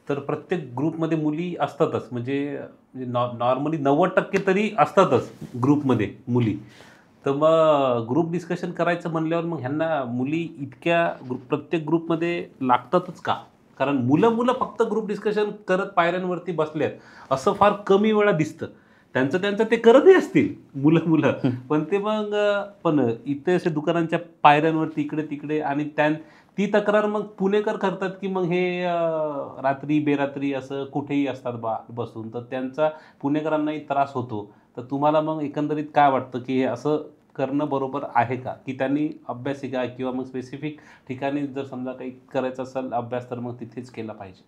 तर प्रत्येक ग्रुपमध्ये मुली असतातच, म्हणजे नॉर्मली 90% तरी असतातच ग्रुपमध्ये मुली. तर मग ग्रुप डिस्कशन करायचं म्हणल्यावर मग ह्यांना मुली इतक्या प्रत्येक ग्रुपमध्ये लागतातच का? कारण मुलं फक्त ग्रुप डिस्कशन करत पायऱ्यांवरती बसल्यात असं फार कमी वेळा दिसतं. त्यांचं ते करतही असतील मुलं, पण ते मग पण इथे असे दुकानांच्या पायऱ्यांवरती इकडे तिकडे. आणि ती तक्रार मग पुणेकर करतात की मग हे रात्री बेरात्री असं कुठेही असतात बसून, तर त्यांचा पुणेकरांनाही त्रास होतो. तर तुम्हाला मग एकंदरीत काय वाटतं की हे असं करणं बरोबर आहे का, की त्यांनी अभ्यासिका किंवा मग स्पेसिफिक ठिकाणी जर समजा काही करायचं असेल अभ्यास तर मग तिथेच केला पाहिजे?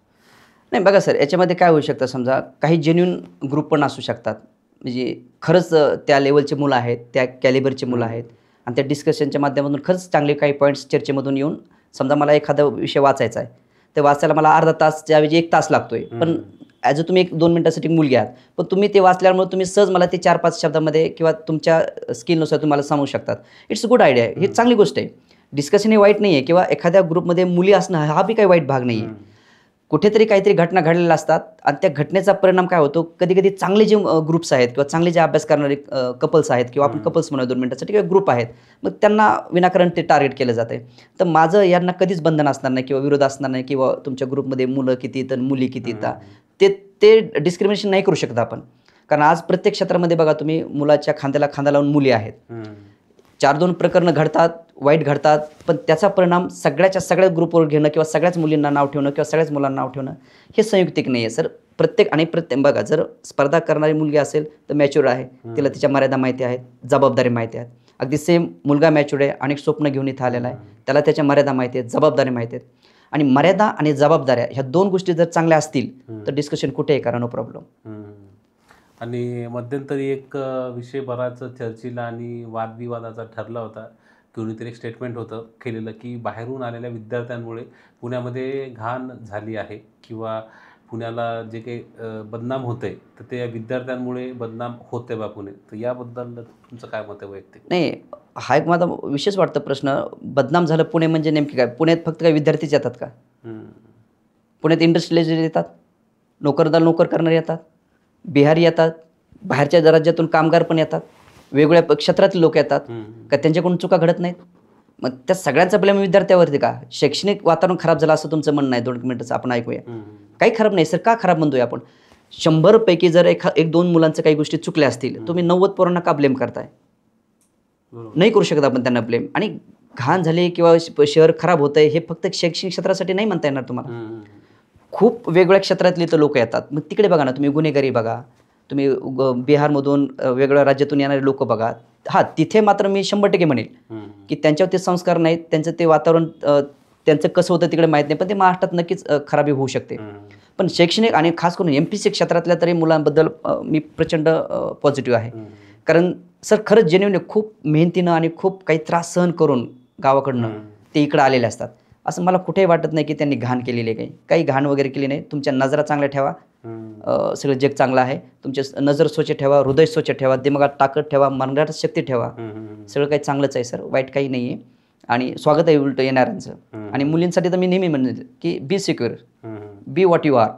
नाही बघा सर, याच्यामध्ये काय होऊ शकतं, समजा काही जेन्युइन ग्रुप पण असू शकतात, म्हणजे खरंच त्या लेवलचे मुलं आहेत, त्या कॅलिबरचे मुलं आहेत आणि त्या डिस्कशनच्या माध्यमातून खरंच चांगले काही पॉईंट्स चर्चेमधून येऊन, समजा मला एखादा विषय वाचायचा आहे तर वाचायला मला अर्धा तासच्या ऐवजी 1 तास लागतोय, पण ॲज अ तुम्ही 1-2 मिनिटासाठी मुलगी आहात, पण तुम्ही ते वाचल्यामुळे तुम्ही सहज मला ते 4-5 शब्दामध्ये किंवा तुमच्या स्किलनुसार तुम्हाला सांगू शकतात. इट्स अ गुड आयडिया आहे, ही चांगली गोष्ट आहे. डिस्कशन हे वाईट नाही आहे किंवा एखाद्या ग्रुपमध्ये मुली असणं हा बी काही वाईट भाग नाही आहे. कुठेतरी काहीतरी घटना घडलेल्या असतात आणि त्या घटनेचा परिणाम काय होतो, कधी कधी चांगले जे ग्रुप्स आहेत किंवा चांगले जे अभ्यास करणारे कपल्स आहेत किंवा आपण कपल्स म्हणूया 2 मिनिटासाठी किंवा ग्रुप आहेत, मग त्यांना विनाकारण ते टार्गेट केलं जातं आहे. तर माझं यांना कधीच बंधन असणार नाही किंवा विरोध असणार नाही किंवा तुमच्या ग्रुपमध्ये मुलं किती तर मुली किती तर ते डिस्क्रिमिनेशन नाही करू शकत आपण. कारण आज प्रत्येक क्षेत्रामध्ये बघा तुम्ही, मुलाच्या खांद्याला खांदा लावून मुली आहेत. 4-2 प्रकरणं घडतात, वाईट घडतात, पण त्याचा परिणाम सगळ्या ग्रुपवर घेणं किंवा सगळ्याच मुलींना नाव ठेवणं किंवा सगळ्याच मुलांना नाव ठेवणं हे संयुक्तिक नाही आहे सर. प्रत्येक बघा, जर स्पर्धा करणारी मुलगी असेल तर मॅच्युअर आहे, तिला तिच्या मर्यादा माहिती आहेत, जबाबदारी माहिती आहेत. अगदी सेम मुलगा मॅच्युअर आहे, अनेक स्वप्न घेऊन इथं आलेला आहे, त्याला त्याच्या मर्यादा माहिती आहेत, जबाबदारी माहिती आहेत. आणि मर्यादा आणि जबाबदाऱ्या ह्या 2 गोष्टी जर चांगल्या असतील तर डिस्कशन कुठेही करा, नो प्रॉब्लेम. आणि मध्यंतरी एक विषय बराच चर्चेला आणि वादविवादाचा ठरला होता. कोणीतरी एक स्टेटमेंट होतं केलेलं की बाहेरून आलेल्या विद्यार्थ्यांमुळे पुण्यामध्ये घाण झाली आहे किंवा पुण्याला जे काही बदनाम होतं आहे तर ते विद्यार्थ्यांमुळे बदनाम होतं आहे बा पुणे. तर याबद्दल तुमचं काय मत आहे वैयक्तिक? नाही, हा एक माझा विशेष वाटतं प्रश्न. बदनाम झालं पुणे म्हणजे नेमकी काय? पुण्यात फक्त काही विद्यार्थीच येतात का? पुण्यात इंडस्ट्रियलिस्ट येतात, नोकर करणारे येतात, बिहारी येतात, बाहेरच्या राज्यातून कामगार पण येतात. वेगवेगळ्या क्षेत्रातले लोक येतात का त्यांच्याकडून चुका घडत नाहीत. मग त्या सगळ्यांचा ब्लेम विद्यार्थ्यावरती का? शैक्षणिक वातावरण खराब झालं असं तुमचं म्हणणं आहे. 2 मिनिटाचं आपण ऐकूया. काही खराब नाही सर. का खराब म्हणतोय आपण? 100 पैकी जर एक 2 मुलांचं काही गोष्टी चुकल्या असतील, तुम्ही 90 पोरांना का ब्लेम करताय? नाही करू शकत आपण त्यांना ब्लेम. आणि घाण झाली किंवा शहर खराब होतंय हे फक्त शैक्षणिक क्षेत्रासाठी नाही म्हणता येणार तुम्हाला. खूप वेगवेगळ्या क्षेत्रातले तर लोक येतात. मग तिकडे बघा ना, तुम्ही गुन्हेगारी बघा, तुम्ही बिहारमधून वेगवेगळ्या राज्यातून येणारे लोक बघा. हां, तिथे मात्र मी 100% म्हणेल की त्यांच्यावर ते संस्कार नाहीत, त्यांचं ते वातावरण त्यांचं कसं होतं तिकडे माहीत नाही, पण ते महाराष्ट्रात नक्कीच खराबी होऊ शकते. पण शैक्षणिक आणि खास करून MPSC क्षेत्रातल्या तरी मुलांबद्दल मी प्रचंड पॉझिटिव्ह आहे. कारण सर खरंच जेन्युइन खूप मेहनतीनं आणि खूप काही त्रास सहन करून गावाकडनं ते इकडं आलेले असतात. असं मला कुठेही वाटत नाही की त्यांनी घाण केलेली आहे. काही घाण वगैरे केली नाही. तुमच्या नजरा चांगल्या ठेवा, सगळं जग चांगलं आहे. तुमच्या नजर स्वच्छ ठेवा, हृदय स्वच्छ ठेवा, दिमागात ताकद ठेवा, मनात शक्ती ठेवा. सगळं काही चांगलंच आहे सर, वाईट काही नाही आहे. आणि स्वागत आहे उलट येणाऱ्यांचं. आणि मुलींसाठी तर मी नेहमी म्हणेल की be secure, be what you are.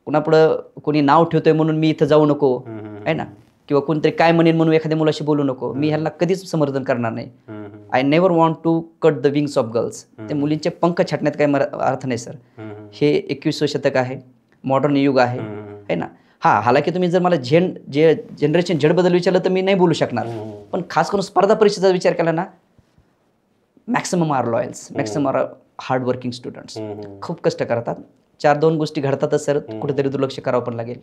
कुणापुढं कोणी नाव ठेवतोय म्हणून मी इथं जाऊ नको आहे ना, किंवा कोणतरी काय म्हणेन म्हणून एखाद्या मुलाशी बोलू नको. मी ह्याला कधीच समर्थन करणार नाही. I never want to cut the wings of girls. ते मुलींचे पंख छाटण्यात काही अर्थ नाही सर. हे 21वे शतक आहे, मॉडर्न युग आहे ना. हां, हालाकी तुम्ही जर मला जनरेशन झेडबद्दल विचारलं तर मी नाही बोलू शकणार. पण खास करून स्पर्धा परीक्षेचा विचार केला ना, maximum are loyals, maximum are hard working students. खूप कष्ट करतात. 4-2 गोष्टी घडतातच सर, कुठेतरी दुर्लक्ष करावं पण लागेल.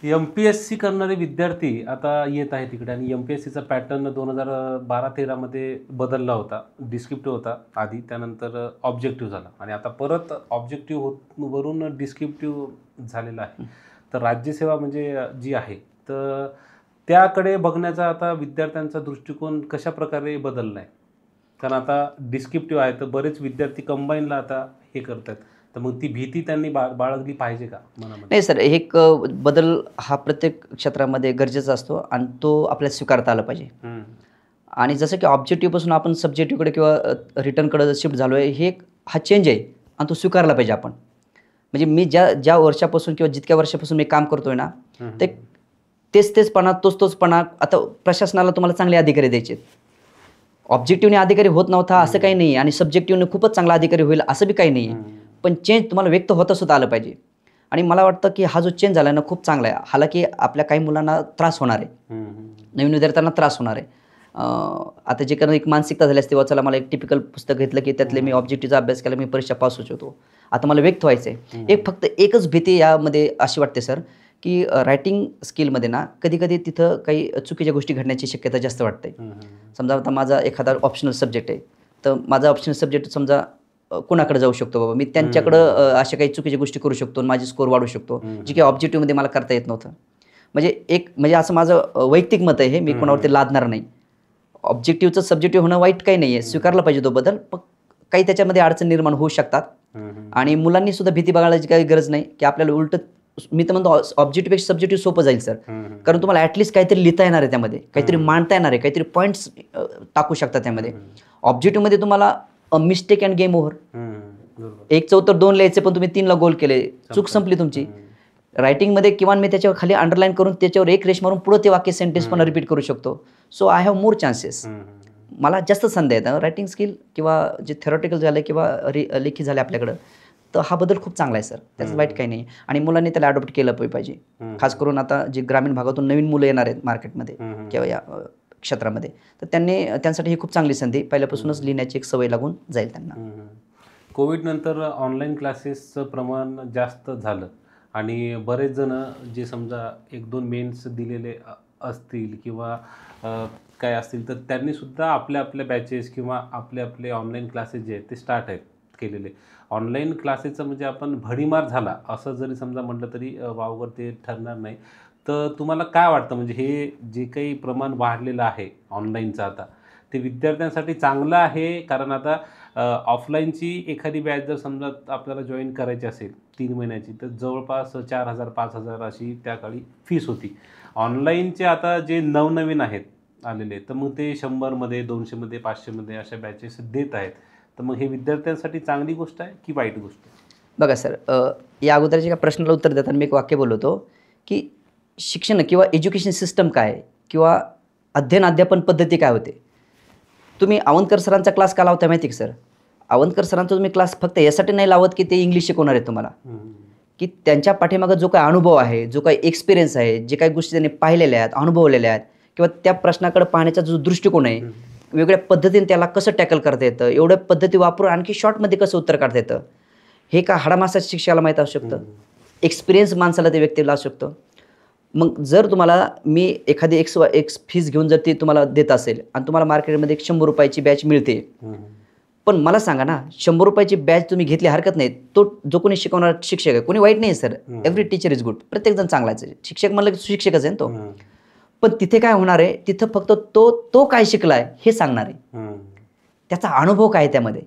MPSC करणारे विद्यार्थी आता येत आहेत तिकडे, आणि MPSCचा पॅटर्न 2012-13 मध्ये बदलला होता. डिस्क्रिप्टिव्ह होता आधी, त्यानंतर ऑब्जेक्टिव्ह झाला, आणि आता परत ऑब्जेक्टिव्ह वरून डिस्क्रिप्टिव्ह झालेला आहे. तर राज्यसेवा म्हणजे जी आहे तर त्याकडे बघण्याचा आता विद्यार्थ्यांचा दृष्टिकोन कशा प्रकारे बदलला आहे? कारण आता डिस्क्रिप्टिव्ह आहे तर बरेच विद्यार्थी कंबाईनला आता हे करतात. तर मग ती भीती त्यांनी बाळगली पाहिजे का मनामध्ये? नाही सर, एक बदल हा प्रत्येक क्षेत्रामध्ये गरजेचा असतो आणि तो आपल्याला स्वीकारता आला पाहिजे. आणि जसं की ऑब्जेक्टिव्हपासून आपण सब्जेक्टिव्हकडे किंवा रिटर्नकडे शिफ्ट झालो आहे, हे हा चेंज आहे आणि तो स्वीकारला पाहिजे आपण. म्हणजे मी ज्या वर्षापासून किंवा जितक्या वर्षापासून मी काम करतोय ना, ते तेचपणा, तोचपणा. आता प्रशासनाला तुम्हाला चांगले अधिकारी द्यायचे, ऑब्जेक्टिव्हने अधिकारी होत नव्हता असं काही नाही, आणि सब्जेक्टिव्हने खूपच चांगला अधिकारी होईल असं बी काही नाही आहे. पण चेंज तुम्हाला व्यक्त होता सुद्धा आलं पाहिजे. आणि मला वाटतं की हा जो चेंज झाला ना, खूप चांगला आहे. हालाकी आपल्या काही मुलांना त्रास होणार आहे, नवीन विद्यार्थ्यांना त्रास होणार आहे. आता जे कारण एक मानसिकता झाली असते, चला मला एक टिपिकल पुस्तक घेतलं की त्यातले मी ऑब्जेक्टिव्हचा अभ्यास केला, मी परीक्षा पास होतो, आता मला व्यक्त व्हायचं आहे. फक्त एकच भीती यामध्ये अशी वाटते सर की रायटिंग स्किलमध्ये ना कधी तिथं काही चुकीच्या गोष्टी घडण्याची शक्यता जास्त वाटते. समजा आता माझा एखादा ऑप्शनल सब्जेक्ट आहे, तर माझा ऑप्शनल सब्जेक्ट समजा कोणाकडे जाऊ शकतो बाबा, मी त्यांच्याकडं अशा काही चुकीच्या गोष्टी करू शकतो, माझी स्कोर वाढू शकतो, जी काही ऑब्जेक्टिव्हमध्ये मला करता येत नव्हतं. म्हणजे असं माझं वैयक्तिक मत आहे, हे मी कोणावरती लादणार नाही. ऑब्जेक्टिव्हचं सब्जेक्टिव्ह होणं वाईट काही नाही आहे, स्वीकारला पाहिजे तो बदल. पण काही त्याच्यामध्ये अडचण निर्माण होऊ शकतात. आणि मुलांनी सुद्धा भीती बघायची काही गरज नाही की आपल्याला उलट, मी तर म्हणतो ऑब्जेक्टिव्हपेक्षा सब्जेक्टिव्ह सोपं जाईल सर. कारण तुम्हाला ॲटलिस्ट काहीतरी लिहिता येणार आहे, त्यामध्ये काहीतरी मांडता येणार आहे, काहीतरी पॉईंट्स टाकू शकता त्यामध्ये. ऑब्जेक्टिव्हमध्ये तुम्हाला मिस्टेक अँड गेम ओव्हर. 1चं उत्तर 2 लिहायचे पण तुम्ही 3ला गोल केले, चूक संपली तुमची. रायटिंगमध्ये किमान मी त्याच्यावर खाली अंडरलाईन करून त्याच्यावर एक रेष मारून पुढे ते वाक्य सेंटेन्स पण रिपीट करू शकतो. So I have more chances. मला जास्त संधी आहेत रायटिंग स्किल किंवा जे थेरॉटिकल झालं किंवा लेखी झालं आपल्याकडं, तर हा बदल खूप चांगला आहे सर, त्याचं वाईट काही नाही. आणि मुलांनी त्याला अडॉप्ट केलं पाहिजे. खास करून आता जे ग्रामीण भागातून नवीन मुलं येणार आहेत मार्केटमध्ये किंवा या क्षेत्रामध्ये, तर त्यांसाठी ही खूप चांगली संधी. पहिल्यापासूनच लिहिण्याची एक सवय लागून जाईल त्यांना. कोविड नंतर ऑनलाईन क्लासेसचं प्रमाण जास्त झालं, आणि बरेच जण जे समजा 1-2 मेन्स दिलेले असतील किंवा काय असतील, तर त्यांनी सुद्धा आपल्या बॅचेस किंवा आपले ऑनलाईन क्लासेस जे आहेत ते स्टार्ट आहेत केलेले. ऑनलाईन क्लासेसचं म्हणजे आपण भडीमार झाला असं जरी समजा म्हटलं तरी वावगर ते ठरणार नाही. तर तुम्हाला काय वाटतं, म्हणजे हे जे काही प्रमाण वाढलेलं आहे ऑनलाईनचं आता, ते विद्यार्थ्यांसाठी चांगलं आहे? कारण आता ऑफलाईनची एखादी बॅच जर समजा आपल्याला जॉईन करायची असेल 3 महिन्याची, तर जवळपास 4,000-5,000 अशी त्या काळी फीस होती. ऑनलाईनचे आता जे नवनवीन आहेत आलेले, तर मग ते 100मध्ये, 200मध्ये, 500मध्ये अशा बॅचेस देत आहेत. तर मग हे विद्यार्थ्यांसाठी चांगली गोष्ट आहे की वाईट गोष्ट आहे? बघा सर, या अगोदरच्या प्रश्नाला उत्तर देताना मी एक वाक्य बोललो होतो की शिक्षण किंवा एज्युकेशन सिस्टम काय आहे किंवा अध्यापन पद्धती काय होते. तुम्ही आवंतकर सरांचा क्लास का लावता माहिती का सर? आवंतकर सरांचा तुम्ही क्लास फक्त यासाठी नाही लावत की ते इंग्लिश शिकवणार आहेत तुम्हाला, की त्यांच्या पाठीमागं जो काही अनुभव आहे, जो काही एक्सपिरियन्स आहे, जे काही गोष्टी त्यांनी पाहिलेल्या आहेत, अनुभवलेल्या आहेत, किंवा त्या प्रश्नाकडे पाहण्याचा जो दृष्टिकोन आहे, वेगळ्या पद्धतीने त्याला कसं टॅकल करता येतं, एवढ्या पद्धती वापरून आणखी शॉर्टमध्ये कसं उत्तर काढता येतं, हे का हाडामासाच्या शिक्षकाला माहीत असू शकतं. एक्सपिरियन्स माणसाला ते व्यक्तीला असू शकतं. मग जर तुम्हाला मी एखादी एक फीस घेऊन जर ती तुम्हाला देत असेल आणि तुम्हाला मार्केटमध्ये एक 100 रुपयाची बॅच मिळते, पण मला सांगा ना, 100 रुपयाची बॅच तुम्ही घेतली हरकत नाही. तो जो कोणी शिकवणारा शिक्षक आहे, कोणी वाईट नाही sir, every teacher is good, प्रत्येकजण चांगलाच आहे. शिक्षक म्हणलं की शिक्षकच आहे ना तो. पण तिथे काय होणार आहे, तिथं फक्त तो काय शिकलाय हे सांगणार आहे, त्याचा अनुभव काय त्यामध्ये.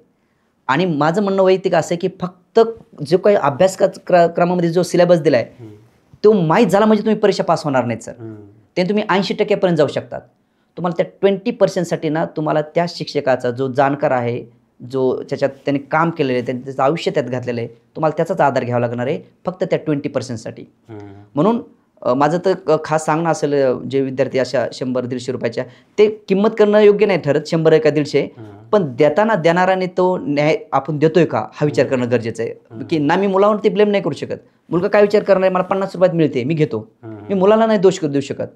आणि माझं म्हणणं वैयक्तिक असं आहे की फक्त जो काही अभ्यासक्रमामध्ये जो सिलेबस दिलाय तो माहीत झाला म्हणजे तुम्ही परीक्षा पास होणार नाहीत सर. ते तुम्ही 80% जाऊ शकतात. तुम्हाला त्या 20%साठी ना तुम्हाला त्या शिक्षकाचा जो जाणकार आहे, जो त्याच्यात त्यांनी काम केलेलं आहे, त्यांनी त्याचं आयुष्य त्यात घातलेलं आहे, तुम्हाला त्याचाच आधार घ्यावा लागणार आहे फक्त त्या 20%साठी. म्हणून माझं तर खास सांगणं असेल, जे विद्यार्थी अशा 100-150 रुपयाच्या, ते किंमत करणं योग्य नाही ठरत 100 का 150, पण देताना देणाराने तो न्याय आपण देतोय का हा विचार करणं गरजेचं आहे. की ना, मी मुलावरती ब्लेम नाही करू शकत. मुलगा काय विचार करणार आहे, मला 50 रुपयात मिळते, मी घेतो, मी मुलाला नाही दोष देऊ शकत.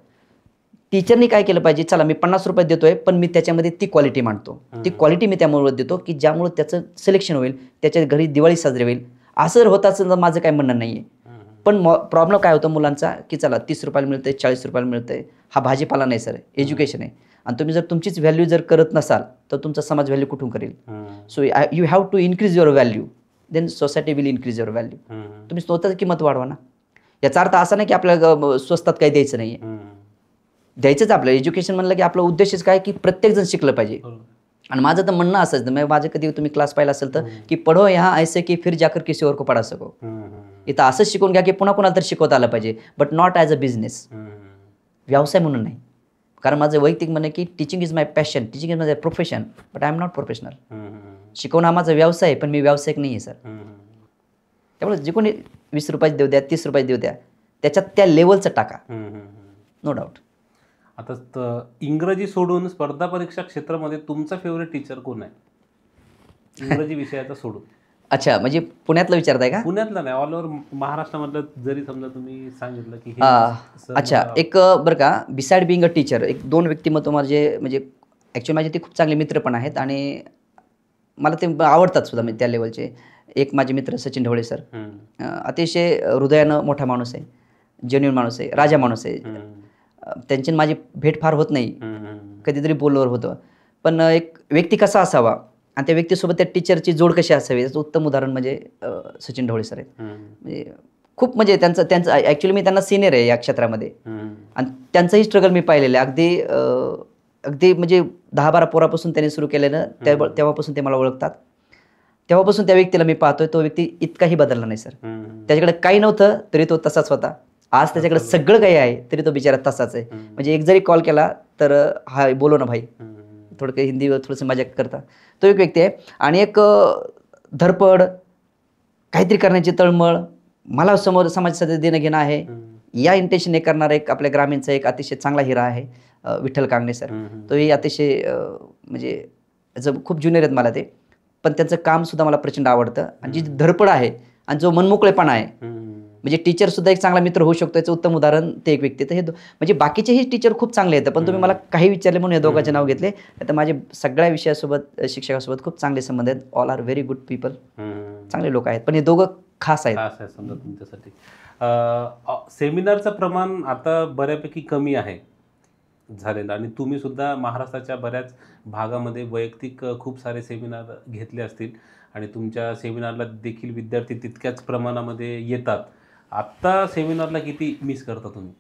टीचरनी काय केलं पाहिजे, चला मी 50 रुपयात देतोय, पण मी त्याच्यामध्ये ती क्वालिटी मांडतो. ती क्वालिटी मी त्यामुळे देतो की ज्यामुळे त्याचं सिलेक्शन होईल, त्याच्या घरी दिवाळी साजरी होईल. असं जर होत असेल तर माझं काय म्हणणं नाही आहे. पण प्रॉब्लेम काय होतं मुलांचा, की चला 30 रुपयाला मिळतंय, 40 रुपयाला मिळतंय, हा भाजीपाला नाही सर, एज्युकेशन आहे. आणि तुम्ही जर तुमचीच व्हॅल्यू जर करत नसाल तर तुमचा समाज व्हॅल्यू कुठून करेल. So you have to increase your value, then society will increase your value. तुम्ही स्वतःची किंमत वाढवा ना. याचा अर्थ असा नाही की आपल्याला स्वस्तात काही द्यायचं नाही आहे, द्यायचंच. आपलं एज्युकेशन म्हणलं की आपला उद्देशच काय की प्रत्येकजण शिकलं पाहिजे. आणि माझं तर म्हणणं असंच, माझं कधी तुम्ही क्लास पाहिला असेल तर, की पढो यहाँ ऐसे की फिर जाकर किसी और को पढ़ा सको. इथं असंच शिकून घ्या की पुन्हा कोणाला तर शिकवता आलं पाहिजे, but not as a business, व्यवसाय म्हणून नाही. कारण माझं वैयक्तिक म्हणणं की teaching is my passion, teaching is my profession, but I am not professional. शिकवणं हा माझा व्यवसाय आहे, पण मी व्यावसायिक नाही आहे सर. त्यामुळे जे कोणी 20 रुपयाचे देऊ द्या, 30 रुपयाचे देऊ द्या, त्याच्यात त्या लेवलचं टाका, नो डाऊट. आता इंग्रजी सोडून स्पर्धा परीक्षा क्षेत्रामध्ये तुमचा फेवरेट टीचर कोण आहे, इंग्रजी विषयाचा सोडून? अच्छा, म्हणजे पुण्यातलं विचारताय का? पुण्यातलं नाही, ऑल ओव्हर महाराष्ट्रामधलं जरी समजा तुम्ही सांगितलं की अच्छा, एक बरं का, बिसाइड बिंग अ टीचर, एक 2 व्यक्तिमत्व माझे, म्हणजे ॲक्च्युली माझे ते खूप चांगले मित्र पण आहेत आणि मला ते आवडतात सुद्धा, म्हणजे त्या लेवलचे. एक माझे मित्र सचिन ढवळे सर, अतिशय हृदयानं मोठा माणूस आहे, जेन्युइन माणूस आहे, राजा माणूस आहे. त्यांची माझी भेट फार होत नाही, कधीतरी बोलवर होतं. पण एक व्यक्ती कसा असावा आणि त्या व्यक्तीसोबत त्या टीचरची जोड कशी असावी याचं उत्तम उदाहरण म्हणजे सचिन ढवळे सर आहेत. म्हणजे खूप, म्हणजे त्यांचं ॲक्च्युली मी त्यांना सिनियर आहे या क्षेत्रामध्ये आणि त्यांचंही स्ट्रगल मी पाहिलेलं आहे. अगदी म्हणजे 10-12 पोरापासून त्यांनी सुरू केलेलं, तेव्हापासून ते मला ओळखतात. तेव्हापासून त्या व्यक्तीला मी पाहतोय, तो व्यक्ती इतकाही बदलला नाही सर. त्याच्याकडे काही नव्हतं तरी तो तसाच होता. आज त्याच्याकडे सगळं काही आहे तरी तो बिचारा तसाच आहे. म्हणजे एक जरी कॉल केला तर हा बोलो ना भाई, थोडं काही हिंदीवर थोडंसं मजाक करता, तो एक व्यक्ती आहे. आणि एक धडपड, काहीतरी करण्याची तळमळ, मला समोर समाजासाठी देणं घेणं आहे या इंटेन्शनने करणारा एक आपल्या ग्रामीणचा एक अतिशय चांगला हिरा आहे विठ्ठल कांगणे सर. तोही अतिशय म्हणजे खूप ज्युनियर आहेत मला ते, पण त्यांचं कामसुद्धा मला प्रचंड आवडतं. आणि जी धडपड आहे आणि जो मनमोकळेपणा आहे, म्हणजे टीचरसुद्धा एक चांगला मित्र होऊ शकतो याचं उत्तम उदाहरण ते एक व्यक्ती. तर हे म्हणजे बाकीचेही टीचर खूप चांगले आहेत, पण तुम्ही मला काही विचारले म्हणून या दोघांचे नाव घेतले. तर माझे सगळ्या विषयासोबत, शिक्षकासोबत खूप चांगले संबंध आहेत. All are very good people, चांगले लोक आहेत, पण हे दोघं खास आहेत समजा तुमच्यासाठी. सेमिनारचं प्रमाण आता बऱ्यापैकी कमी आहे झालेलं आणि तुम्ही सुद्धा महाराष्ट्राच्या बऱ्याच भागामध्ये वैयक्तिक खूप सारे सेमिनार घेतले असतील आणि तुमच्या सेमिनारला देखील विद्यार्थी तितक्याच प्रमाणामध्ये येतात. आत्ता सेमिनारला किती मिस करता तुम्ही?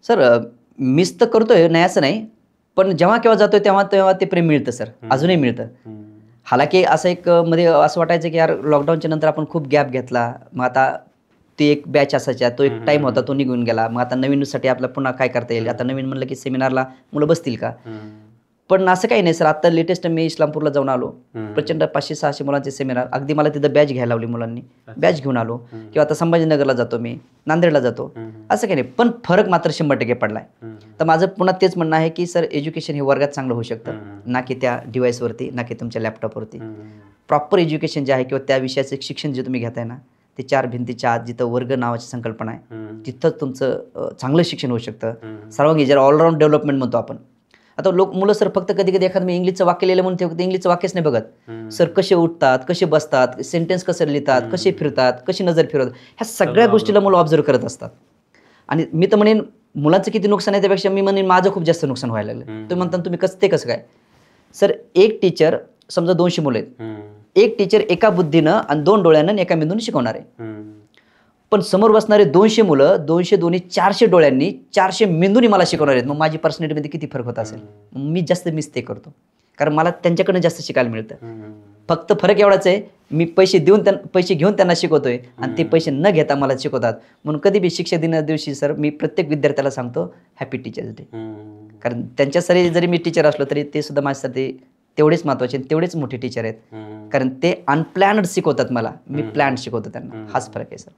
सर मिस तर करतोय, नाही असं नाही, पण जेव्हा केव्हा जातोय तेव्हा ते प्रेम मिळतं सर, अजूनही मिळतं. हालाकी असं एक मध्ये असं वाटायचं की यार लॉकडाऊनच्या नंतर आपण खूप गॅप घेतला, मग आता ती एक बॅच असायच्या, तो एक टाईम होता, तो निघून गेला. मग आता नवीनसाठी आपल्याला पुन्हा काय करता येईल, आता नवीन म्हणलं की सेमिनारला मुलं बसतील का. पण असं काही नाही सर. आता लेटेस्ट मी इस्लामपूरला जाऊन आलो. प्रचंड 500-600 मुलांचे सेमिनार, अगदी मला तिथं बॅच घ्यायला लावली मुलांनी, बॅच घेऊन आलो. किंवा आता संभाजीनगरला जातो मी, नांदेडला जातो, असं काही नाही. पण फरक मात्र 100% पडलाय. तर माझं पुन्हा तेच म्हणणं आहे की सर एज्युकेशन हे वर्गात चांगलं होऊ शकतं, ना की त्या डिव्हाइसवरती, ना की तुमच्या लॅपटॉपवरती. प्रॉपर एज्युकेशन जे आहे किंवा त्या विषयाचं शिक्षण जे तुम्ही घेताय ना, ते 4 भिंतीच्या आत जिथं वर्ग नावाची संकल्पना आहे, तिथंच तुमचं चांगलं शिक्षण होऊ शकतं. सर्वांगी ज्याला ऑलराऊंड डेव्हलपमेंट म्हणतो आपण. आता मुलं सर फक्त कधी कधी एखादं मी इंग्लिशचं वाक्य लिहिलं म्हणून ते इंग्लिशचं वाक्यच नाही बघत. सर कसे उठतात, कसे बसतात, सेंटेन्स कसं लिहितात, कसे फिरतात, कशी नजर फिरवतात, ह्या सगळ्या गोष्टीला मुलं ऑब्झर्व करत असतात. आणि मी तर म्हणेन मुलांचं किती नुकसान आहे त्यापेक्षा मी म्हणेन माझं खूप जास्त नुकसान व्हायला लागलं. तुम्ही म्हणता तुम्ही कसं ते कसं काय सर. एक टीचर समजा 200 मुलं आहेत, एक टीचर एका बुद्धीनं आणि 2 डोळ्यानं एका मेंदूने शिकवणार आहे. पण समोर बसणारे 200 मुलं 200 दोन्ही 400 डोळ्यांनी 400 मेंदूनी मला शिकवणार आहेत. मग माझी पर्सनॅलिटीमध्ये किती फरक होत असेल. मी जास्त मिस ते करतो कारण मला त्यांच्याकडनं जास्त शिकायला मिळतं. फक्त फरक एवढाच आहे, मी पैसे घेऊन त्यांना शिकवतोय आणि ते पैसे न घेता मला शिकवतात. म्हणून कधी बी शिक्षक दिना दिवशी सर मी प्रत्येक विद्यार्थ्याला सांगतो हॅपी टीचर्स डे. कारण त्यांच्यासाठी जरी मी टीचर असलो तरी ते सुद्धा माझ्यासाठी तेवढेच महत्त्वाचे, तेवढेच मोठे टीचर आहेत. कारण ते अनप्लॅन्ड शिकवतात मला, मी प्लॅन्ड शिकवतो त्यांना. हाच फरक आहे सर.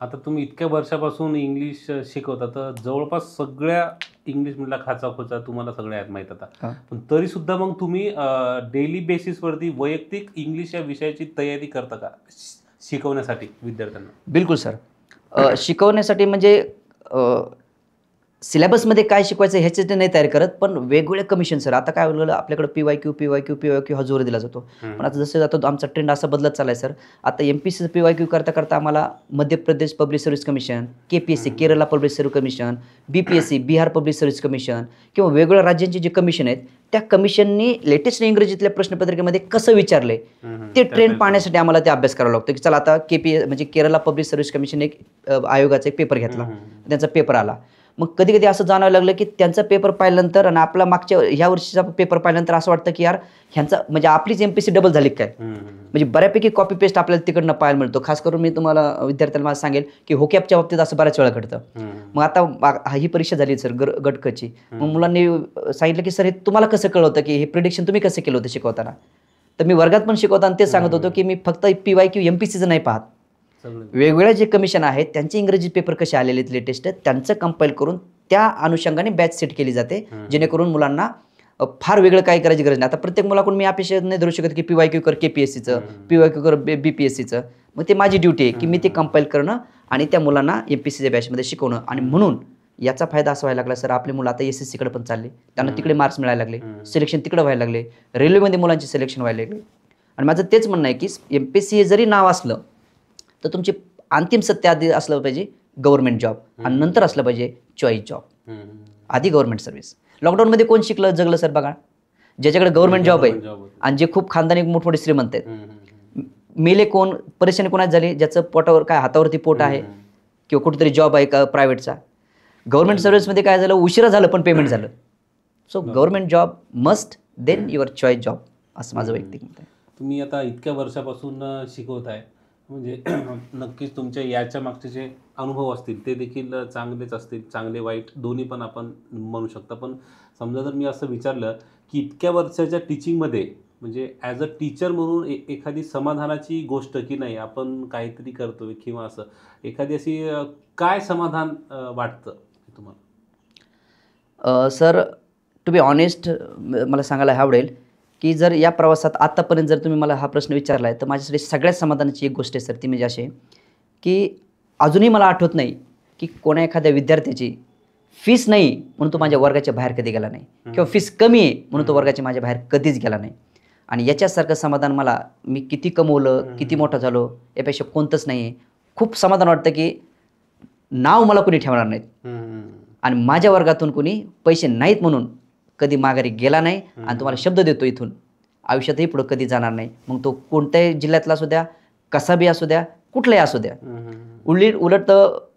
आता तुम्ही इतक्या वर्षापासून इंग्लिश शिकवता, तर जवळपास सगळ्या इंग्लिश मधला खाचाखोचा तुम्हाला सगळ्या माहीत आता. पण तरी सुद्धा मग तुम्ही डेली बेसिसवरती वैयक्तिक इंग्लिश या विषयाची तयारी करता का शिकवण्यासाठी विद्यार्थ्यांना? बिलकुल सर. शिकवण्यासाठी म्हणजे सिलेबसमध्ये काय शिकवायचं ह्याचे नाही तयार करत, पण वेगवेगळे कमिशन सर. आता काय झालं आपल्याकडे PYQ हा जोर दिला जातो. पण आता जसं जातो आमचा ट्रेंड असा बदलत चाललाय सर. आता MPSC PYQ करता करता आम्हाला Madhya Pradesh public service commission, KPSC Kerala public service commission, BPSC Bihar public service commission किंवा वेगवेगळ्या राज्यांचे जे कमिशन आहेत त्या कमिशननी लेटेस्ट इंग्रजीतल्या प्रश्नपत्रिकेमध्ये कसं विचारले ते ट्रेंड पाहण्यासाठी आम्हाला ते अभ्यास करावा लागतो. की चला आता म्हणजे केरला पब्लिक सर्व्हिस कमिशन एक आयोगाचा एक पेपर घेतला, त्यांचा पेपर आला. मग कधी कधी असं जाणवायला लागलं की त्यांचा पेपर पाहिल्यानंतर आणि आपला मागच्या ह्या वर्षीचा पेपर पाहिल्यानंतर असं वाटतं की यार ह्यांचा म्हणजे आपलीच MPSC डबल झाली काय. म्हणजे बऱ्यापैकी कॉपी पेस्ट आपल्याला तिकडनं पाहायला मिळतो. खास करून मी तुम्हाला विद्यार्थ्यांना मला सांगेल की होकॅपच्या बाबतीत असं बऱ्याच वेळा घडतं. मग आता ही परीक्षा झाली सर गटकची. मग मुलांनी सांगितलं की सर हे तुम्हाला कसं कळवतं की हे प्रिडिक्शन तुम्ही कसं केलं होतं शिकवताना. तर मी वर्गात पण शिकवताना तेच सांगत होतो की मी फक्त PYQ MPSCचं नाही पाहत, वेगवेगळ्या जे कमिशन आहेत त्यांचे इंग्रजी पेपर कसे आलेले आहेत लेटेस्ट त्यांचं कंपाईल करून त्या अनुषंगाने बॅच सेट केली जाते, जेणेकरून मुलांना फार वेगळं काय करायची गरज नाही. आता प्रत्येक मुलाकडून मी अपेक्षा नाही धरू शकत की PYQ कर KPSCचं, PYQ कर BPSCचं. मग ते माझी ड्युटी आहे की मी ते कंपाईल करणं आणि त्या मुलांना MPSCच्या बॅचमध्ये शिकवणं. आणि म्हणून याचा फायदा असा व्हायला लागला सर, आपली मुलं आता SSCकडे पण चालली, त्यांना तिकडे मार्क्स मिळायला लागले, सिलेक्शन तिकडे व्हायला लागले, रेल्वेमध्ये मुलांचे सिलेक्शन व्हायला लागले. आणि माझं तेच म्हणणं आहे की MPSC हे जरी नाव असलं तर तुमचे अंतिम सत्य आधी असलं पाहिजे गव्हर्नमेंट जॉब आणि नंतर असलं पाहिजे चॉईस जॉब, आधी गव्हर्नमेंट सर्व्हिस. लॉकडाऊनमध्ये कोण शिकलं जगलं सर बघा, ज्याच्याकडे गव्हर्नमेंट जॉब आहे आणि जे खूप खानदानी मोठमोठे श्रीमंत आहेत. मेले कोण, परेशानी कोणाच झाली, ज्याचं पोटावर काय हातावरती पोट आहे किंवा कुठेतरी जॉब आहे का प्रायव्हेटचा. गव्हर्नमेंट सर्व्हिसमध्ये काय झालं, उशिरा झालं पण पेमेंट झालं. So government job must then your choice job, असं माझं वैयक्तिक मत आहे. तुम्ही आता इतक्या वर्षापासून शिकवत आहे म्हणजे नक्कीच तुमच्या याच्या मागचे जे अनुभव असतील ते देखील चांगलेच असतील, चांगले वाईट दोन्ही पण आपण म्हणू शकता. पण समजा जर मी असं विचारलं की इतक्या वर्षाच्या टीचिंगमध्ये म्हणजे ॲज अ टीचर म्हणून एखादी समाधानाची गोष्ट की नाही आपण काहीतरी करतोय किंवा असं एखादी अशी काय समाधान वाटतं तुम्हाला? सर टू बी ऑनेस्ट मला सांगायला आवडेल की जर या प्रवासात आत्तापर्यंत जर तुम्ही मला हा प्रश्न विचारला आहे तर माझ्यासाठी सगळ्यात समाधानाची एक गोष्ट आहे सर, ती म्हणजे अशी की अजूनही मला आठवत नाही की कोणा एखाद्या विद्यार्थ्याची फीस नाही म्हणून तो माझ्या वर्गाच्या बाहेर कधी गेला नाही किंवा फीस कमी आहे म्हणून तो वर्गाच्या माझ्या बाहेर कधीच गेला नाही. आणि याच्यासारखं समाधान मला मी किती कमवलं, किती मोठा झालो यापेक्षा कोणतंच नाही आहे. खूप समाधान वाटतं की नाव मला कोणी ठेवणार नाहीत आणि माझ्या वर्गातून कोणी पैसे नाहीत म्हणून कधी माघारी गेला नाही आणि तुम्हाला शब्द देतो इथून आयुष्यातही पुढं कधी जाणार नाही. मग तो कोणत्याही जिल्ह्यातला असू द्या, कसा बी असू द्या, कुठलाही असू द्या. उलट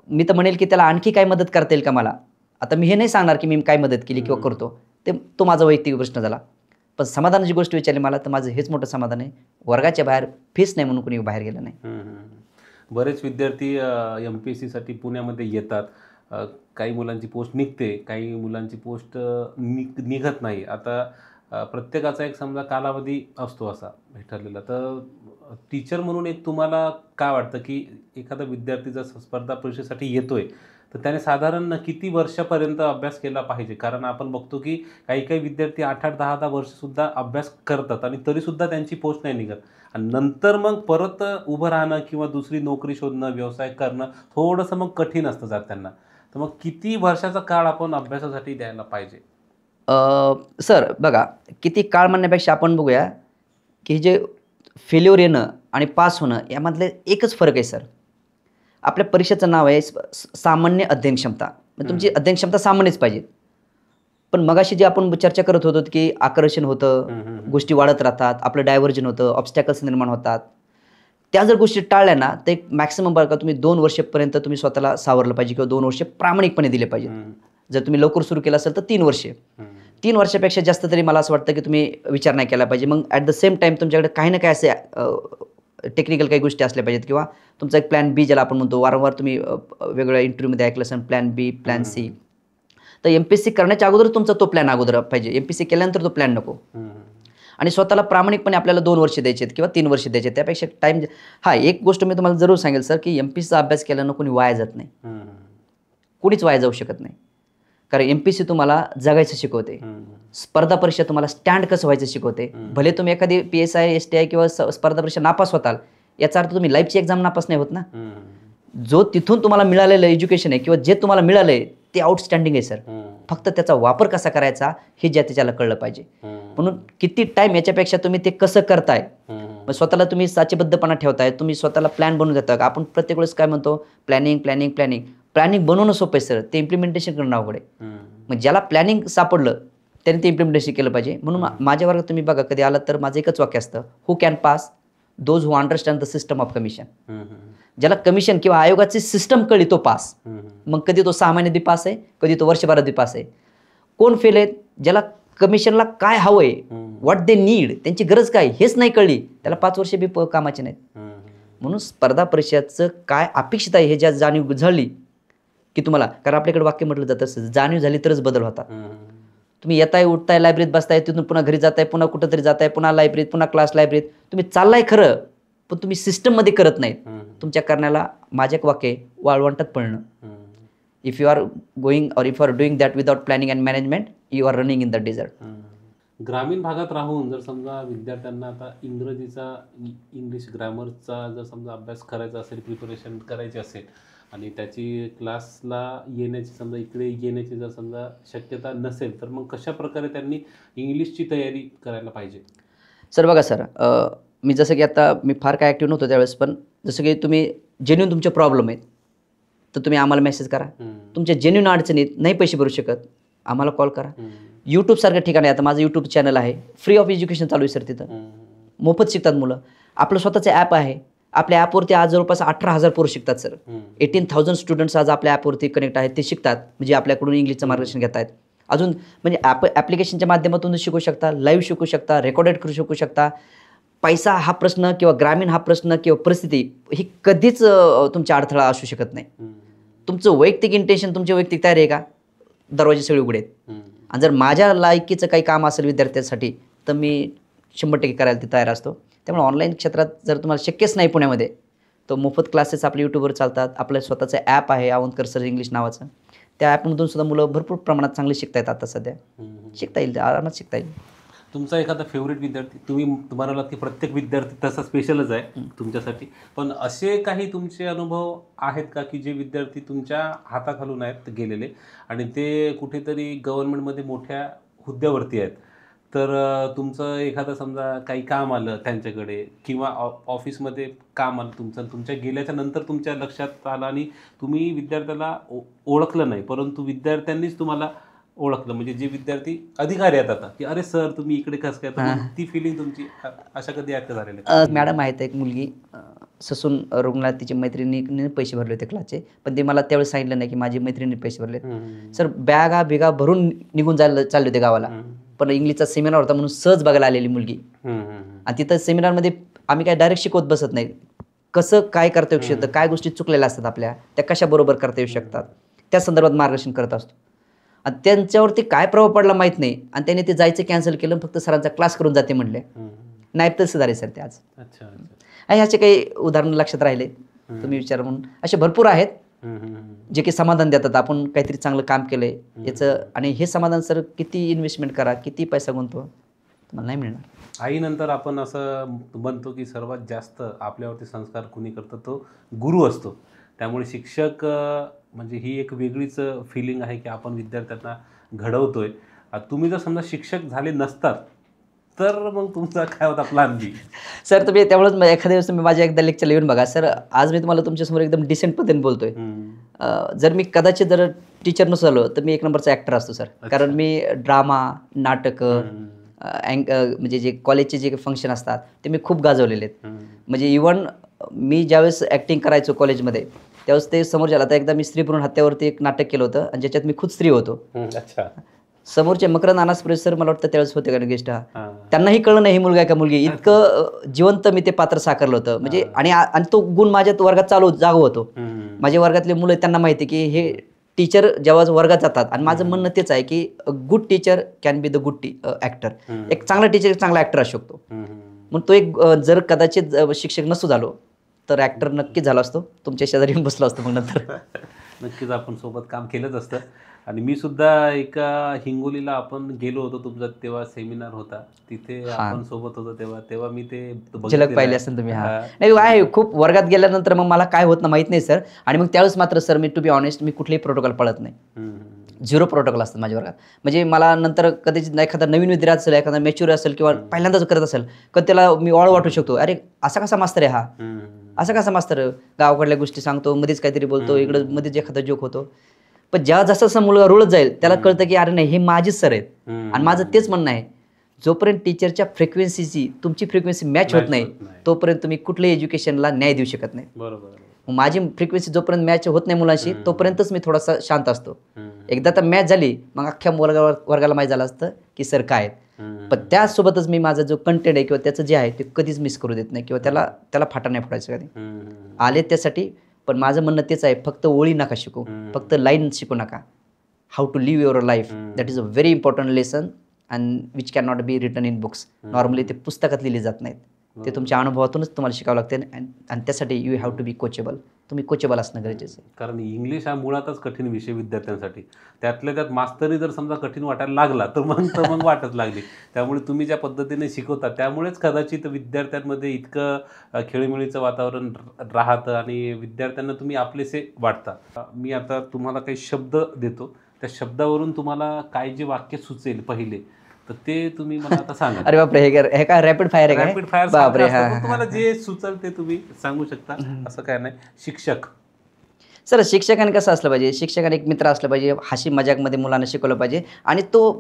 मी तर म्हणेल की त्याला आणखी काय मदत करता येईल का मला. आता मी हे नाही सांगणार की मी काय मदत केली किंवा करतो, तो माझा वैयक्तिक प्रश्न झाला. पण समाधानाची गोष्ट विचारली मला तर माझं हेच मोठं समाधान आहे, वर्गाच्या बाहेर फीस नाही म्हणून कोणी बाहेर गेलं नाही. बरेच विद्यार्थी MPSCसाठी पुण्यामध्ये येतात, काही मुलांची पोस्ट निघते, काही मुलांची पोस्ट निघत नाही. आता प्रत्येकाचा एक समजा कालावधी असतो असा ठरलेला. तर टीचर म्हणून एक तुम्हाला काय वाटतं की एखादा विद्यार्थी जर स्पर्धा परीक्षेसाठी येतोय तर त्याने साधारण किती वर्षापर्यंत अभ्यास केला पाहिजे? कारण आपण बघतो की काही काही विद्यार्थी 8-8, 10-10 वर्षसुद्धा अभ्यास करतात आणि तरीसुद्धा त्यांची पोस्ट नाही निघत आणि नंतर मग परत उभं राहणं किंवा दुसरी नोकरी शोधणं, व्यवसाय करणं थोडंसं मग कठीण असतं जात त्यांना. तर मग किती वर्षाचा काळ आपण अभ्यासासाठी द्यायला पाहिजे? सर बघा, किती काळ म्हणण्यापेक्षा आपण बघूया की जे फेल्युअर येणं आणि पास होणं यामधले एकच फरक आहे सर. आपल्या परीक्षेचं नाव आहे सामान्य अध्ययन क्षमता. म्हणजे तुमची अध्ययन क्षमता सामान्यच पाहिजे. पण मगाशी जे आपण चर्चा करत होतो की आकर्षण होतं, गोष्टी वाढत राहतात, आपलं डायव्हर्जन होतं, ऑब्स्टॅकल्स निर्माण होतात. त्या जर गोष्टी टाळल्या ना तर एक मॅक्सिमम बघा तुम्ही 2 वर्षापर्यंत तुम्ही स्वतःला सावरलं पाहिजे किंवा 2 वर्ष प्रामाणिकपणे दिले पाहिजे. जर तुम्ही लवकर सुरू केलं असेल तर 3 वर्षे. 3 वर्षापेक्षा जास्त तरी मला असं वाटतं की तुम्ही विचार नाही केला पाहिजे. मग ॲट द सेम टाईम तुमच्याकडे काही ना काही असे टेक्निकल काही गोष्टी असल्या पाहिजेत किंवा तुमचा एक प्लॅन बी ज्याला आपण म्हणतो. वारंवार तुम्ही वेगवेगळ्या इंटरव्ह्यूमध्ये ऐकलं असेल प्लॅन बी, प्लॅन सी. तर MPSC करण्याच्या अगोदर तुमचा तो प्लॅन अगोदर पाहिजे. MPSC केल्यानंतर तो प्लॅन नको. आणि स्वतःला प्रामाणिकपणे आपल्याला 2 वर्ष द्यायचे आहेत किंवा 3 वर्ष द्यायचे. त्यापेक्षा टाईम एक गोष्ट मी तुम्हाला जरूर सांगेल सर की MPSCचा अभ्यास केल्यानं कोणी वाया जात नाही. कोणीच वाया जाऊ शकत नाही. कारण MPSC तुम्हाला जगायचं शिकवते. स्पर्धा परीक्षा तुम्हाला स्टँड कसं व्हायचं शिकवते. भले तुम्ही एखादी PSI, STI किंवा स्पर्धा परीक्षा नापास होताल याचा अर्थ तुम्ही लाईफची एक्झाम नापास नाही होत ना. जो तिथून तुम्हाला मिळालेलं एज्युकेशन आहे किंवा जे तुम्हाला मिळालंय ते आउटस्टँडिंग आहे सर. फक्त त्याचा वापर कसा करायचा हे त्याच्याला कळलं पाहिजे. म्हणून किती टाईम याच्यापेक्षा तुम्ही ते कसं करताय, मग स्वतःला तुम्ही साचेबद्धपणा ठेवताय, तुम्ही स्वतःला प्लॅन बनवून देता. आपण प्रत्येक वेळेस काय म्हणतो प्लॅनिंग प्लॅनिंग प्लॅनिंग. प्लॅनिंग बनवणं सोपं आहे सर, ते इम्प्लिमेंटेशन करणं अवघड आहे. मग ज्याला प्लॅनिंग सापडलं त्याने ते इम्प्लिमेंटेशन केलं पाहिजे. म्हणून माझ्या वर्गात तुम्ही बघा कधी आलात तर माझं एकच वाक्य असतं, who can pass? Those who understand the system of commission. ज्याला कमिशन किंवा आयोगाची सिस्टम कळली तो पास. मग कधी तो 6 महिन्यात पास आहे, कधी तो वर्षभरात पास आहे. कोण फेल आहेत? ज्याला कमिशनला काय हवंय, व्हॉट दे नीड, त्यांची गरज काय हेच नाही कळली, त्याला 5 वर्ष बी कामाचे नाहीत. म्हणून स्पर्धा परीक्षेचं काय अपेक्षित आहे हे ज्या जाणीव झाली की तुम्हाला, कारण आपल्याकडे वाक्य म्हटलं जातं जाणीव झाली तरच बदल होतात. तुम्ही येताय, उठताय, लायब्ररीत बसताय, तिथून पुन्हा घरी जाताय, पुन्हा कुठंतरी जाताय, पुन्हा लायब्ररीत, पुन्हा क्लास लायब्ररीत, तुम्ही चाललाय खरं पण तुम्ही सिस्टममध्ये करत नाहीत. तुमच्या करण्याला माझं एक वाक्य वाळवंटात पडणं. If you are going or if you are doing that without planning and management you are running in the desert. ग्रामीण भागात राहून जर समजा विद्यार्थ्यांना आता इंग्लिश ग्रामरचा जर समजा अभ्यास करायचा असेल, प्रिपरेशन करायची असेल आणि त्याची क्लासला येण्याची समजा इकडे येण्याची जर समजा शक्यता नसेल तर मग कशा प्रकारे त्यांनी इंग्लिशची तयारी करायला पाहिजे? सर बघा सर, मी जसं की आता मी फार काय ॲक्टिव्ह नव्हतो त्यावेळेस, पण जसं की तुम्ही जेन्युइन तुमचे प्रॉब्लेम आहेत तर तुम्ही आम्हाला मेसेज करा. तुमच्या जेन्युइन अडचणीत नाही पैसे भरू शकत आम्हाला कॉल करा. यूट्यूबसारख्या ठिकाणी आता माझं यूट्यूब चॅनल आहे, फ्री ऑफ एज्युकेशन चालू आहे सर. तिथं मोफत शिकतात मुलं. आपलं स्वतःचं ॲप आहे. आपल्या ॲपवरती आज जवळपास 18,000 पोरं शिकतात सर. 18,000 स्टुडंट्स आज आपल्या ॲपवरती कनेक्ट आहेत, ते शिकतात. म्हणजे आपल्याकडून इंग्लिशचं मार्गदर्शन घेत आहेत. अजून म्हणजे ॲप्लिकेशनच्या माध्यमातून शिकू शकता, लाईव्ह शिकू शकता, रेकॉर्डेड करू शिकू शकता. पैसा हा प्रश्न किंवा ग्रामीण हा प्रश्न किंवा परिस्थिती ही कधीच तुमच्या अडथळा असू शकत नाही. तुमचं वैयक्तिक इंटेन्शन, तुमची वैयक्तिक तयारी आहे का, दरवाजे सगळे उघडे आहेत. आणि जर माझ्या लायकीचं काही काम असेल विद्यार्थ्यांसाठी तर मी 100% करायला ते तयार असतो. त्यामुळे ऑनलाईन क्षेत्रात जर तुम्हाला शक्यच नाही पुण्यामध्ये तर मोफत क्लासेस आपल्या यूट्यूबवर चालतात. आपलं स्वतःचं ॲप आहे आवंतकर सर इंग्लिश नावाचं. त्या ॲपमधून सुद्धा मुलं भरपूर प्रमाणात चांगले शिकता आहेत. आता सध्या शिकता येईल, आरामात शिकता येईल. तुमचा एखादा फेवरेट विद्यार्थी, तुम्हाला की प्रत्येक विद्यार्थी तसा स्पेशलच आहे तुमच्यासाठी, पण असे काही तुमचे अनुभव आहेत का की जे विद्यार्थी तुमच्या हाताखालून आहेत गेलेले आणि ते कुठेतरी गव्हर्नमेंटमध्ये मोठ्या हुद्द्यावरती आहेत, तर तुमचं एखादं समजा काही काम आलं त्यांच्याकडे किंवा ऑफिसमध्ये काम आलं तुमचं, तुमच्या गेल्याच्या नंतर तुमच्या लक्षात आलं आणि तुम्ही विद्यार्थ्याला ओळखलं नाही परंतु विद्यार्थ्यांनीच तुम्हाला ओळखलं, म्हणजे जे विद्यार्थी अधिकारी आहेत आता की अरे सर तुम्ही इकडे कसं काय, ती फिलिंग तुमची अशा कधी ऍक्ट झालेली? मॅडम आहेत एक मुलगी ससून रुग्णालयात, तिची मैत्रिणीने पैसे भरले होते क्लासचे, पण ते मला त्यावेळेस सांगितलं नाही की माझी मैत्रिणी पैसे भरले. सर बिगा भरून निघून चालले होते गावाला, पण इंग्लिशचा सेमिनार होता म्हणून सहज बघायला आलेली मुलगी. आणि तिथं सेमिनारमध्ये आम्ही काय डायरेक्ट शिकवत बसत नाही, कसं काय करता येऊ शकतं, काय गोष्टी चुकलेल्या असतात आपल्या त्या कशा बरोबर करता येऊ शकतात त्या संदर्भात मार्गदर्शन करत असतो. आणि त्यांच्यावरती काय प्रभाव पडला माहीत नाही आणि त्यांनी ते जायचं कॅन्सल केलं, फक्त सरांचा क्लास करून जाते म्हणले. नायब तहसीलदार आहे सर ते आज. आणि ह्याचे काही उदाहरणं लक्षात राहिले तुम्ही विचार म्हणून, असे भरपूर आहेत जे की समाधान देतात. आपण काहीतरी चांगलं काम केलंय याचं, आणि हे समाधान सर किती इन्व्हेस्टमेंट करा, किती पैसा गुंतवा, तुम्हाला नाही मिळणार. आईनंतर आपण असं म्हणतो की सर्वात जास्त आपल्यावरती संस्कार कुणी करतं तो गुरु असतो. त्यामुळे शिक्षक म्हणजे ही एक वेगळीच फिलिंग आहे की आपण विद्यार्थ्यांना घडवतोय. तुम्ही जर समजा शिक्षक झाले नसतात तर मग तुमचा काय होता प्लॅन बी? सर तुम्ही त्यामुळेच एखाद्या दिवस तुम्ही माझ्या एकदा लेक्चरला येऊन बघा सर. आज मी तुम्हाला तुमच्यासमोर एकदम डिसेंट पद्धतीने बोलतोय. जर मी कदाचित जर टीचर नसलो झालो तर मी एक नंबरचा ॲक्टर असतो सर. कारण मी ड्रामा, नाटकं, म्हणजे जे कॉलेजचे जे फंक्शन असतात ते मी खूप गाजवलेले आहेत. म्हणजे इव्हन मी ज्यावेळेस ॲक्टिंग करायचो कॉलेजमध्ये त्यावेळेस ते समोर झाला. आता एकदा मी स्त्री भ्रूण हत्यावरती एक नाटक केलं होतं आणि ज्याच्यात मी खुद स्त्री होतो. समोरचे मकरंद अनासपुरे सर मला वाटतं त्यावेळेस होते का गेस्ट. त्यांनाही कळलं नाही ही मुलगा आहे का मुलगी, इतकं जिवंत मी ते पात्र साकारलं होतं. म्हणजे आणि तो गुण माझ्या वर्गात जागो होतो. माझ्या वर्गातले मुलं त्यांना माहिती की हे टीचर जेव्हा वर्गात जातात, आणि माझं म्हणणं तेच आहे की good teacher can be the good actor. एक चांगला टीचर एक चांगला ॲक्टर असू शकतो. मग तो एक जर कदाचित शिक्षक नसतो झालो तर ॲक्टर नक्कीच झाला असतो, तुमच्या शेजारी येऊन बसलो असतो. मग नंतर नक्कीच आपण सोबत काम केलंच असतं. आणि मी सुद्धा एका हिंगोलीला आपण गेलो होतो, तुमचा तेव्हा सेमिनार होता, तिथे आपण सोबत होतो. तेव्हा मी ते झलक पाहिली असेल तुम्ही. नाही आहे खूप वर्गात गेल्यानंतर मग मला काय होत ना माहित नाही सर. आणि मग त्यावेळेस मात्र सर मी टू बी ऑनेस्ट मी कुठलेही प्रोटोकॉल पळत नाही. 0 प्रोटोकॉल असतं माझ्या वर्गात. म्हणजे मला नंतर कदाचित एखादा नवीन विद्यार्थी असेल, एखादा मॅच्युअर असेल किंवा पहिल्यांदाच करत असेल तर त्याला मी ओळ वाटू शकतो, अरे असा कसा मास्तर आहे हा, असा कसा मास्तर, गावाकडल्या गोष्टी सांगतो, मध्येच काहीतरी बोलतो, इकडं मध्येच एखादा जोक होतो. पण जेव्हा जसा मुलगा रुळत जाईल त्याला कळतं की अरे नाही हे माझीच सर आहेत. आणि माझं तेच म्हणणं आहे, जोपर्यंत टीचरच्या फ्रिक्वेन्सीची तुमची फ्रिक्वेन्सी मॅच होत नाही तोपर्यंत तुम्ही कुठल्याही एज्युकेशनला न्याय देऊ शकत नाही. बरोबर. माझी फ्रिक्वेन्सी जोपर्यंत मॅच होत नाही मुलांशी तोपर्यंतच मी थोडासा शांत असतो. एकदा तर मॅच झाली मग अख्ख्या वर्गाला माहीत झालं असतं की सर काय आहेत. पण त्यासोबतच मी माझा जो कंटेंट आहे किंवा त्याचं जे आहे ते कधीच मिस करू देत नाही किंवा त्याला फाटा नाही फोडायचं कधी. आले त्यासाठी. पण माझं म्हणणं तेच आहे, फक्त ओळी नका शिकू, फक्त लाईन शिकू नका. How to live your life, that is a very important lesson and which can not be written in books. Normally ते पुस्तकात लिहिले जात नाहीत, ते तुमच्या अनुभवातूनच तुम्हाला शिकावं लागते. आणि त्यासाठी you have to be coachable. तुम्ही कोचेबल असणं गरजेचं आहे. कारण इंग्लिश हा मुळातच कठीण विषय विद्यार्थ्यांसाठी. त्यातल्या त्यात मास्तरी जर समजा कठीण वाटायला लागला तर मग वाटत लागली. त्यामुळे तुम्ही ज्या पद्धतीने शिकवता त्यामुळेच कदाचित विद्यार्थ्यांमध्ये इतकं खेळीमेळीचं वातावरण राहतं आणि विद्यार्थ्यांना तुम्ही आपलेसे वाटता. मी आता तुम्हाला काही शब्द देतो, त्या शब्दावरून तुम्हाला काय जे वाक्य सुचेल पहिले तर ते तुम्ही मला आता सांगा. अरे बापरे, हे काय रॅपिड फायर आहे? Rapid fire. बापरे. तुम्हाला जे सुचल ते तुम्ही सांगू शकता, असं काय नाही. शिक्षक सर, शिक्षकाने कसं असलं पाहिजे, शिक्षकाने एक मित्र असलं पाहिजे, हसी मजाकमध्ये मुलांना शिकवलं पाहिजे. आणि तो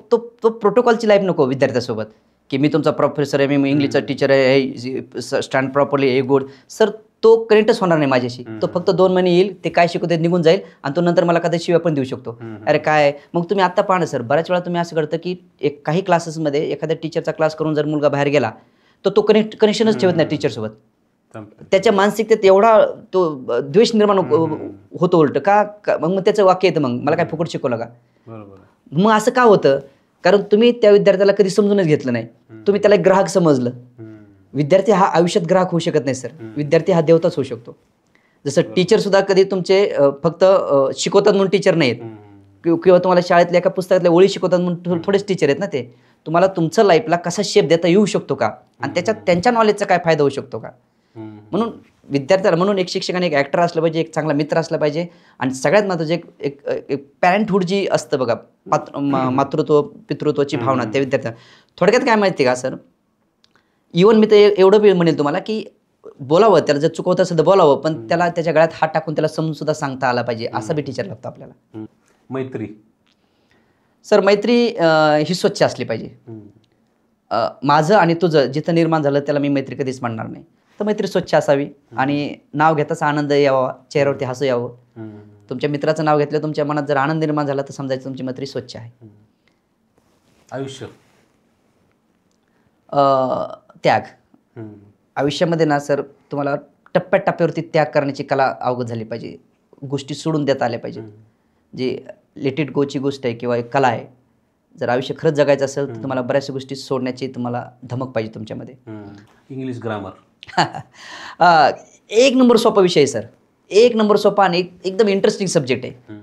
प्रोटोकॉलची लाईफ नको विद्यार्थ्यासोबत की मी तुमचा प्रोफेसर आहे, मी इंग्लिशचा टीचर आहे, stand properly a good. Sir तो कनेक्टच होणार नाही माझ्याशी. तो फक्त 2 महिने येईल, ते काय शिकवते निघून जाईल आणि तो नंतर मला कधी शिव्या पण देऊ शकतो. अरे काय. मग तुम्ही आत्ता पाहा ना सर, बऱ्याच वेळा तुम्ही असं करतं की काही क्लासेसमध्ये एखाद्या टीचरचा क्लास करून जर मुलगा बाहेर गेला तर तो कनेक्शनच ठेवत नाही टीचरसोबत. त्याच्या मानसिकतेत एवढा तो द्वेष निर्माण होतो उलट का. मग त्याचं वाक्य येतं, मग मला काय फुकट शिकवलं का. मग असं का होतं, कारण तुम्ही त्या विद्यार्थ्याला कधी समजूनच घेतलं नाही. तुम्ही त्याला एक ग्राहक समजलं. विद्यार्थी हा आयुष्यात ग्राहक होऊ शकत नाही सर. विद्यार्थी हा देवताच होऊ शकतो. जसं टीचर सुद्धा कधी तुमचे फक्त शिकवतात म्हणून टीचर नाहीत किंवा तुम्हाला शाळेतल्या एका पुस्तकातल्या ओळी शिकवतात म्हणून थोडेच टीचर आहेत ना. ते तुम्हाला तुमचं लाईफला कसा शेप देता येऊ शकतो का आणि त्याच्यात त्यांच्या नॉलेजचा काय फायदा होऊ शकतो का. म्हणून विद्यार्थ्याला, म्हणून एक शिक्षकाने एक ॲक्टर असलं पाहिजे, एक चांगला मित्र असला पाहिजे. आणि सगळ्यात महत्त्वाचं एक पॅरेंटहूड जी असतं बघा, मातृत्व पितृत्वाची भावना त्या विद्यार्थ्यांना. थोडक्यात काय माहिती आहे का सर, इव्हन मी तर एवढं म्हणेल तुम्हाला की बोलावं, त्याला जर चुकवत असेल तर बोलावं, पण त्याला त्याच्या गळ्यात हात टाकून त्याला समजून सुद्धा सांगता आला पाहिजे. असं बी टीचर लागतं आपल्याला. मैत्री सर, मैत्री ही स्वच्छ असली पाहिजे. माझं आणि तुझं जिथं निर्माण झालं त्याला मी मैत्री कधीच म्हणणार नाही. तर मैत्री स्वच्छ असावी आणि नाव घेताच आनंद यावा, चेहऱ्यावरती हसू यावं. तुमच्या मित्राचं नाव घेतलं, तुमच्या मनात जर आनंद निर्माण झाला तर समजायचं तुमची मैत्री स्वच्छ आहे. आयुष्य त्याग. आयुष्यामध्ये ना सर तुम्हाला टप्प्याटप्प्यावरती त्याग करण्याची कला अवगत झाली पाहिजे. गोष्टी सोडून देता आल्या पाहिजे. जे लेट इट गोची गोष्ट आहे किंवा एक कला आहे. जर आयुष्य खरंच जगायचं असेल तर तुम्हाला बऱ्याचशा गोष्टी सोडण्याची तुम्हाला धमक पाहिजे तुमच्यामध्ये. इंग्लिश ग्रामर एक नंबर सोपा विषय आहे सर, एक नंबर सोपा आणि एकदम इंटरेस्टिंग सब्जेक्ट आहे.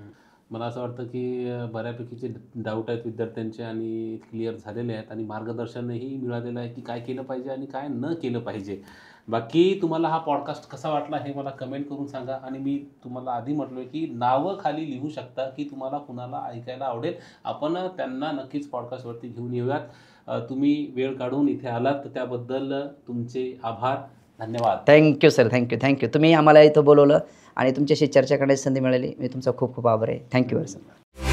मला असं वाटतं की बऱ्यापैकीचे डाऊट आहेत विद्यार्थ्यांचे आणि क्लिअर झालेले आहेत आणि मार्गदर्शनही मिळालेलं आहे की काय केलं पाहिजे आणि काय न केलं पाहिजे. बाकी तुम्हाला हा पॉडकास्ट कसा वाटला हे मला कमेंट करून सांगा. आणि मी तुम्हाला आधी म्हटलो आहे की नावं खाली लिहू शकता की तुम्हाला कुणाला ऐकायला आवडेल. आपण त्यांना नक्कीच पॉडकास्टवरती घेऊन येऊयात. तुम्ही वेळ काढून इथे आलात तर त्याबद्दल तुमचे आभार. धन्यवाद. Thank you sir, thank you. तुम्ही आम्हाला इथं बोलवलं आणि तुमच्याशी चर्चा करण्याची संधी मिळाली. मी तुमचा खूप खूप आभार आहे. Thank you sir.